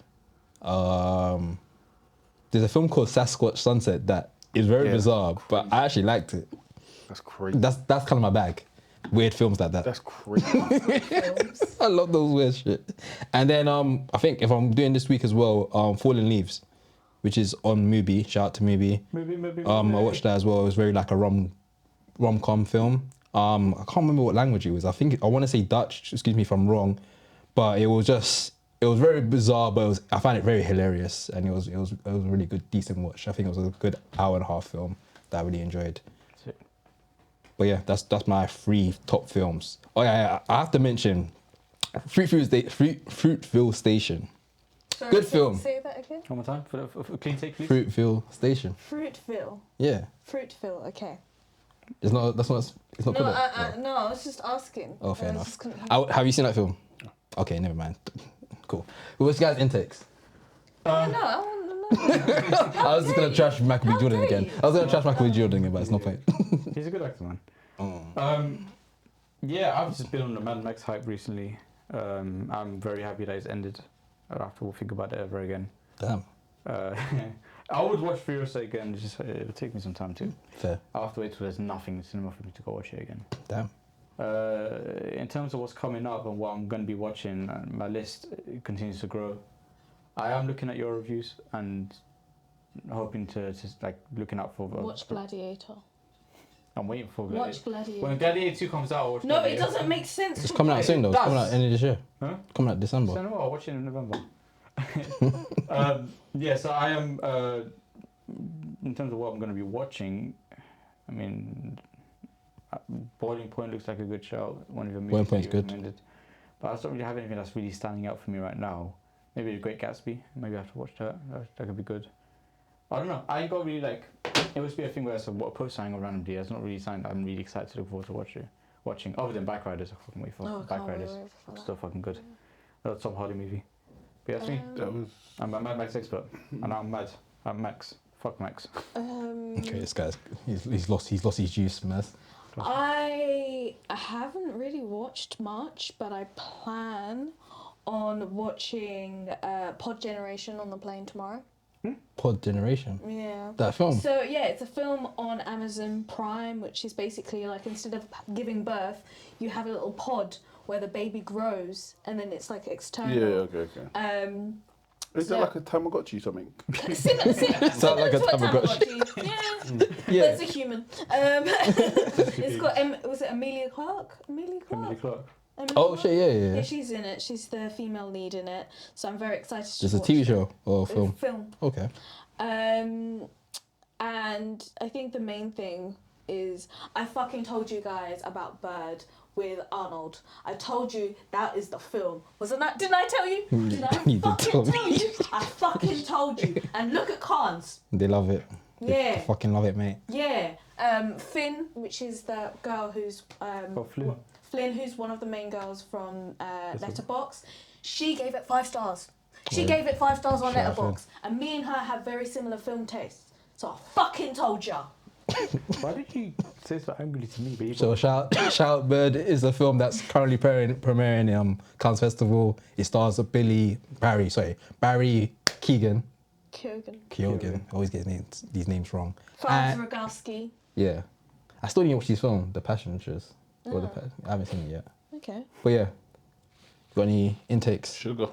B: There's a film called Sasquatch Sunset that is very bizarre, but I actually liked it.
A: That's crazy.
B: That's kind of my bag. Weird films like that.
A: That's crazy.
B: I love those weird shit. And then I think if I'm doing this week as well, Fallen Leaves, which is on Mubi. Shout out to Mubi. I watched that as well. It was very like a rom-com film. I can't remember what language it was. I want to say Dutch. Excuse me if I'm wrong, but it was very bizarre. But I found it very hilarious, and it was a really good, decent watch. I think it was a good hour and a half film that I really enjoyed. But yeah, that's my 3 top films. Oh yeah, I have to mention Fruitville Station.
D: Sorry,
B: Good film.
D: Say that again.
C: One more time for a clean take, please.
B: Fruitville Station.
D: Fruitville.
B: Yeah.
D: Fruitville. Okay.
B: It's not
D: No,
B: good.
D: no, I was just asking.
B: Oh, fair
D: I
B: enough.
D: just couldn't
B: Have you seen that film? Okay, never mind. Cool. What's your guys' intakes?
D: no, I want to know.
B: I was just gonna trash Michael B. Jordan again. I was gonna trash Michael B. Jordan again, but it's no point.
C: He's a good actor, man. Yeah, I've just been on the Mad Max hype recently. I'm very happy that it's ended. I don't have to think about it ever again.
B: Damn.
C: I would watch Furiosa again. It would take me some time too.
B: Fair.
C: I'll have to wait till there's nothing in the cinema for me to go watch it again.
B: Damn.
C: In terms of what's coming up and what I'm going to be watching, my list continues to grow. I am looking at your reviews and hoping to like looking out for.
D: Watch Gladiator.
C: I'm waiting for
D: Watch Gladiator.
C: When Gladiator 2 comes out, I'll watch
D: No, it
C: Gladiator.
D: doesn't make sense.
B: It's coming out soon though. It's coming out end of this year.
C: Huh?
B: Coming out December.
C: So I'll watch it in November. Yeah, so I am. In terms of what I'm going to be watching, I mean, Boiling Point looks like a good show. One of your
B: Boiling
C: movies
B: Point's
C: you
B: good.
C: recommended. But I don't really have anything that's really standing out for me right now. Maybe The Great Gatsby. Maybe I have to watch that. That could be good. I don't know. I ain't got really like. It must be a thing where I post something on randomly. It's not really something that I'm really excited to look forward to watching. Other than Backriders, I fucking wait for Backriders. Still fucking good. That's Tom Hardy movie. But that's me.
A: That was.
C: I'm a Mad Max expert, and I'm mad. I'm Max. Fuck Max.
B: Okay, this guy's he's lost his juice, man.
D: I haven't really watched much, but I plan on watching Pod Generation on the plane tomorrow.
B: Pod Generation.
D: Yeah.
B: That film.
D: So yeah, it's a film on Amazon Prime, which is basically like instead of giving birth, you have a little pod where the baby grows, and then it's like external.
A: Yeah, okay. Is that like a Tamagotchi something?
D: Sound
B: like a Tamagotchi.
D: Yeah,
B: Yeah.
D: but it's a human. It's got was it Emilia Clarke?
C: Emily Clark.
B: Oh shit, yeah.
D: Yeah, she's in it. She's the female lead in it. So I'm very excited to
B: Just a
D: watch
B: TV
D: it.
B: show or a
D: It's a
B: film?
D: film.
B: Okay.
D: And I think the main thing is I fucking told you guys about Bird with Arnold. I told you that is the film. Wasn't that? Didn't I tell you? Did I
B: You did
D: fucking
B: tell
D: tell
B: me.
D: you? I fucking told you. And look at Cannes.
B: They love it. They
D: Yeah.
B: fucking love it, mate.
D: Yeah. Finn, which is the girl who's
C: Flynn.
D: Flynn, who's one of the main girls from Letterboxd, she gave it 5 stars. She
B: Yeah.
D: gave it 5 stars on
B: Shout out,
D: Letterboxd, and me and her have very similar film tastes. So I fucking told ya.
C: Why did you say so angrily to me? But you
B: So shout out Bird is a film that's currently premiering Cannes Festival. It stars Barry Keoghan.
D: Keoghan.
B: Always get these names wrong.
D: Franz Rogowski.
B: Yeah. I still didn't watch this film, The Passengers. I haven't seen it yet.
D: Okay.
B: But yeah. Got any intakes?
A: Sugar,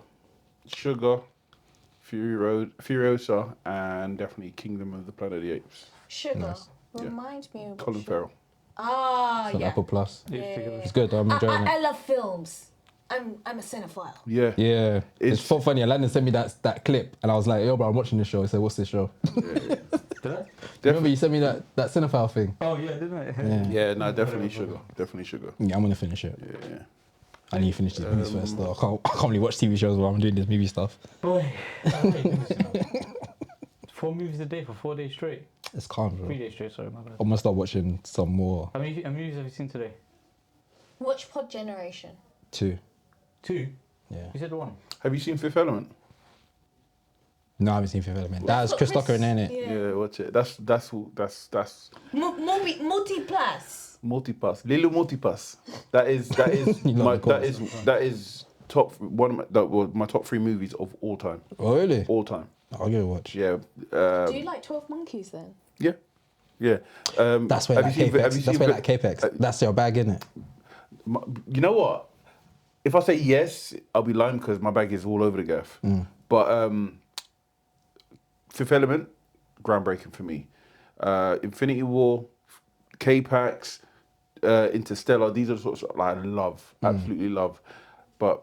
A: Furiosa, and definitely Kingdom of the Planet of the Apes.
D: Sugar.
B: Nice.
D: Remind me of
A: Colin
D: what
A: Farrell.
D: Ah,
B: It's on
D: yeah.
B: Apple Plus.
C: Yeah.
B: It's good. I'm enjoying
D: I
B: it.
D: love films. I'm a cinephile.
A: Yeah.
B: Yeah. It's
A: It's-
B: so funny. Landon sent me that clip and I was like, yo, bro, I'm watching this show. He said, what's this show?
C: Did I?
B: Remember you sent me that cinephile thing?
C: Oh yeah, didn't I?
B: Yeah.
A: Yeah, no, definitely Sugar. Definitely Sugar.
B: Yeah, I'm going to finish it.
A: Yeah.
B: I need to finish these movies first though. I can't really watch TV shows while I'm doing this movie stuff.
C: Boy. 4 movies a day for 4 days straight.
B: It's calm,
C: 3
B: bro.
C: days straight. Sorry, my bad.
B: I'm going to start watching some more.
C: How many movies have you seen today?
D: Watch Pod Generation.
B: 2.
C: 2.
B: Yeah.
C: You said 1.
A: Have you seen Fifth Element?
B: No, I haven't seen Fifth Element. That's Chris Tucker in it.
A: Yeah, watch it. That's
D: Multiplus.
A: Multipass. Lilo Multipass. That is
B: You love
A: my
B: the
A: that is top my top 3 movies of all time.
B: Oh, really?
A: All time.
B: I'll give it a watch.
A: Yeah.
D: Do you like 12 Monkeys then?
A: Yeah. Yeah.
B: That's where
A: have
B: that
A: you seen- have
B: Capex.
A: you
B: That's
A: seen
B: where that Capex. That's your bag, innit?
A: You know what? If I say yes, I'll be lying because my bag is all over the gaff. But Fifth Element, groundbreaking for me. Infinity War, K-Pax, Interstellar. These are the sorts of I love, absolutely love. But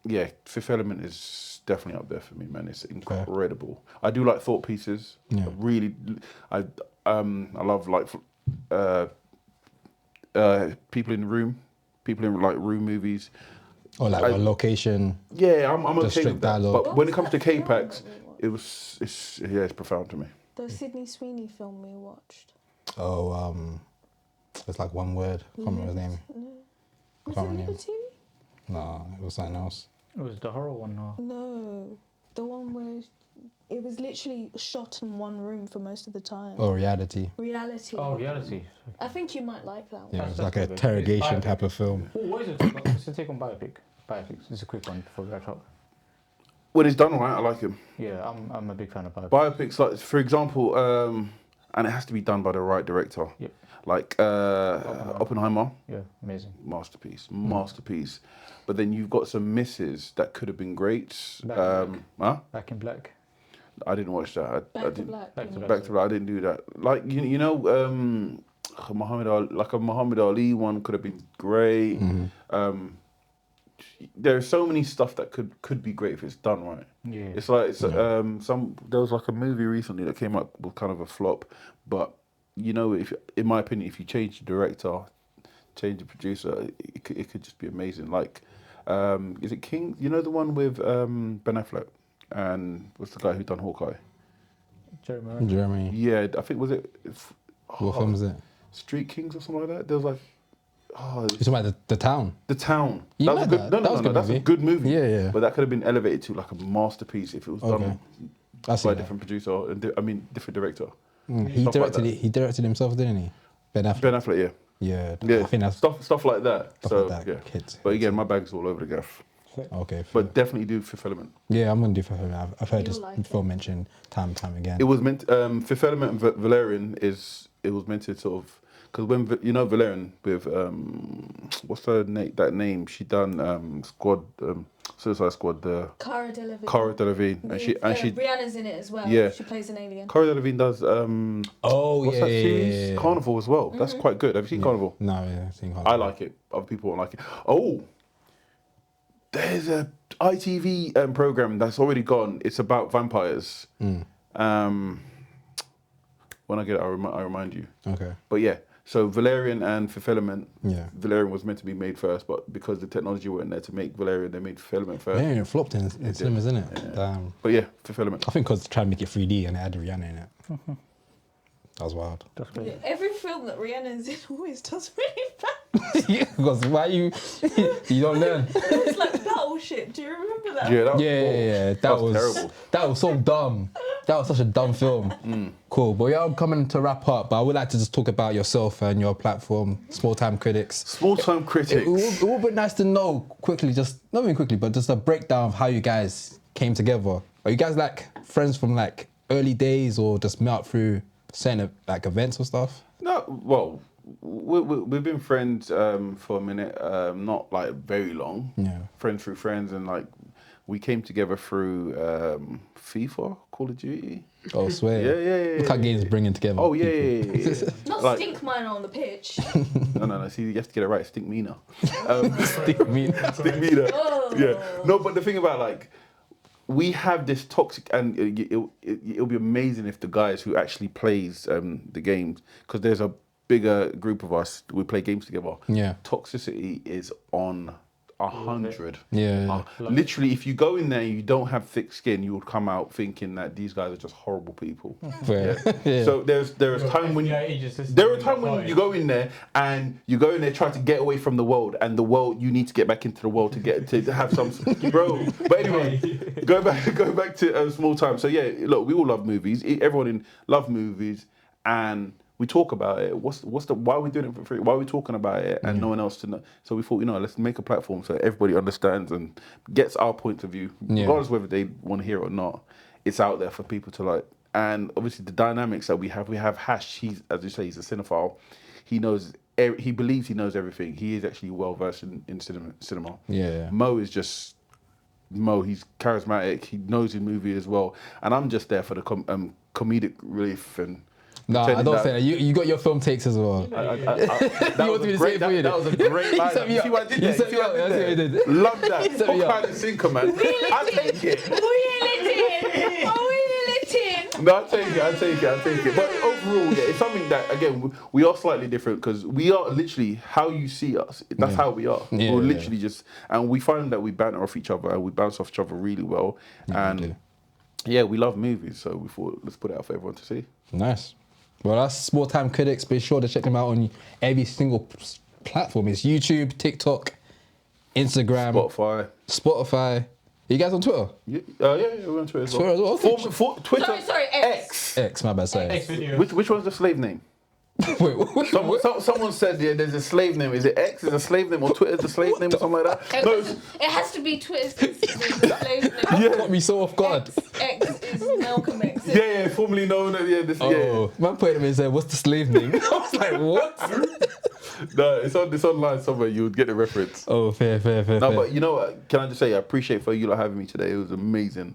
A: yeah, Fifth Element is definitely up there for me, man. It's incredible. I do like thought pieces.
B: Yeah.
A: I love like people in the room, people in like room movies.
B: Or like a location.
A: Yeah, I'm
B: Just
A: okay
B: strict
A: with that.
B: dialogue.
A: But when it comes to
D: What was that film
A: K-Pax,
D: that we watched?
A: it's profound to me.
D: The Sydney Sweeney film we watched.
B: Oh, it's like one word. I can't remember his name.
D: Was
B: Can't
D: it
B: remember.
D: Liberty?
B: No, it was something else.
C: It was the horror one, or
D: No. The one where it was literally shot in one room for most of the time.
B: Oh, Reality.
D: Reality.
C: Reality.
D: I think you might like that one.
B: Yeah,
C: That's
B: it's like an
C: definitely good.
B: interrogation
C: It's
B: type of film.
C: What is it? What's the take on biopic? Biopics. Just a quick one before we wrap up.
A: When it's done right, I like him.
C: Yeah, I'm a big fan of biopics.
A: Biopics, like for example, and it has to be done by the right director.
C: Yep.
A: Like Oppenheimer,
C: Yeah, amazing.
A: masterpiece. But then you've got some misses that could have been great.
C: Back in Black.
A: I didn't watch that.
D: Back to Black.
C: Back to
A: Back to Black. I didn't do that. Like you know, Muhammad Ali, like a Muhammad Ali one could have been great. There's so many stuff that could be great if it's done right.
C: Yeah.
A: It's like there was like a movie recently that came up with kind of a flop, but you know, if in my opinion, if you change the director, change the producer, it could just be amazing. Like, is it King? You know the one with Ben Affleck and what's the guy who done Hawkeye?
B: Jeremy.
A: Yeah, I think was it.
B: What film is it?
A: Street Kings or something like that. There was like. Oh,
B: You're talking about the Town?
A: The Town.
B: You
A: That was a
B: like
A: good.
B: that?
A: No,
B: That was a good
A: that's a
B: movie.
A: good movie.
B: Yeah.
A: But that could have been elevated to like a masterpiece if it was done
B: I see
A: by a
B: that.
A: different producer. different director.
B: He
A: Stuff like
B: directed
A: that.
B: it. He directed himself, didn't he? Ben Affleck.
A: Ben Affleck,
B: Yeah.
A: yeah.
B: I think that's
A: stuff like that.
B: stuff
A: So
B: like that.
A: yeah.
B: Kids.
A: But again, my bag's all over the gaff.
B: Okay.
A: But definitely do Fifth Element.
B: Yeah, I'm gonna do for him. I've heard
D: You'll
B: this
D: like
B: film mentioned time and time again.
A: It was meant. Fifth Element and Valerian it was meant to sort of because when you know Valerian with what's her name? That name she done Squad Suicide Squad.
D: Cara Delevingne.
A: Cara Delevingne and she
D: Rihanna's in it as well.
A: Yeah.
D: She plays an alien.
A: Cara Delevingne does what's that series?
B: yeah.
A: Carnival as well. That's quite good. Have you seen Carnival?
B: No, yeah, I've seen
A: I like it. Other people won't like it. Oh, there's a ITV program that's already gone. It's about vampires. When I get it, I remind you.
B: Okay.
A: But yeah, so Valerian and Fifth Element.
B: Yeah.
A: Valerian was meant to be made first, but because the technology weren't there to make Valerian, they made Fifth Element first.
B: Yeah, it flopped in cinemas, isn't it? Damn.
A: But yeah, Fifth Element.
B: I think because trying to make it 3D and it had Rihanna in it. That was wild.
C: That's great.
D: Yeah, every film that Rihanna's in always does really bad.
B: Because why you don't learn?
D: It was like Battleship. Do you remember that?
A: Yeah, that was,
B: Yeah.
A: that was terrible.
B: That was so dumb. That was such a dumb film. Cool. But yeah, I'm coming to wrap up. But I would like to just talk about yourself and your platform, Small Time Critics.
A: Small Time Critics.
B: It would be nice to know quickly, just not even quickly, but just a breakdown of how you guys came together. Are you guys like friends from like early days or just met up through certain like events or stuff?
A: No, well, we've been friends for a minute, not like very long.
B: Yeah.
A: Friends through friends, and like we came together through FIFA, Call of Duty.
B: Oh, swear.
A: Yeah.
B: Look how games bringing together.
A: Oh yeah.
D: Not
A: Like-
D: stink mine on the pitch.
A: No. See, you have to get it right. Stink Mina.
B: Stick me.
A: Stink Mina.
D: Oh.
A: Yeah. No, but the thing about like. We have this toxic, and it'll be amazing if the guys who actually plays the games, because there's a bigger group of us, we play games together.
B: Yeah.
A: Toxicity is on 100.
B: Yeah.
A: Literally, if you go in there and you don't have thick skin, you would come out thinking that these guys are just horrible people.
B: Fair. Yeah.
A: So there's time when there are times when you go in there and you go in there trying to get away from the world, and the world you need to get back into the world to have some bro. But anyway, go back to Small Time. So yeah, look, we all love movies. Everyone love movies, and we talk about it. Why are we doing it for free? Why are we talking about it and no one else to know? So we thought, let's make a platform so everybody understands and gets our point of view, regardless whether they want to hear it or not. It's out there for people to like. And obviously the dynamics that we have Hash. He's, as you say, he's a cinephile. He knows. He believes he knows everything. He is actually well versed in cinema.
B: Yeah.
A: Mo is just Mo. He's charismatic. He knows his movie as well. And I'm just there for the comedic relief and.
B: Nah, I don't say that. You got your film takes as well.
A: That was a great line.
B: You set me up.
A: See what I did there?
B: You set me up. That's what you did.
A: Love that.
B: set me
A: What
B: up.
A: kind of sinker, man? I take it. No, I take it. But overall, yeah, it's something that, again, we are slightly different because we are literally how you see us. That's how we are.
B: Yeah,
A: We're literally just, and we find that we banter off each other and we bounce off each other really well.
B: Yeah, we do.
A: And yeah, we love movies, so we thought, let's put it out for everyone to see.
B: Nice. Well, that's Small Time Critics. Be sure to check them out on every single platform. It's YouTube, TikTok, Instagram, Spotify. You guys on Twitter?
A: Yeah, we're on Twitter as
B: Twitter as well?
A: well. Twitter.
D: Sorry, X.
B: X, my bad, sorry.
A: Which one's the slave name?
B: Wait, what?
A: Someone said there's a slave name. Is it X is a slave name or Twitter's a slave name or something like that? No,
D: It has to be Twitter's slave name.
B: Got me so off guard.
D: X This is Malcolm X.
A: Yeah, formerly known as
B: Man put him and said, "What's the slave name?" I was like, "What?"
A: No, it's online somewhere. You would get the reference.
B: Oh, fair.
A: No, but you know what? Can I just say I appreciate for you lot having me today. It was amazing.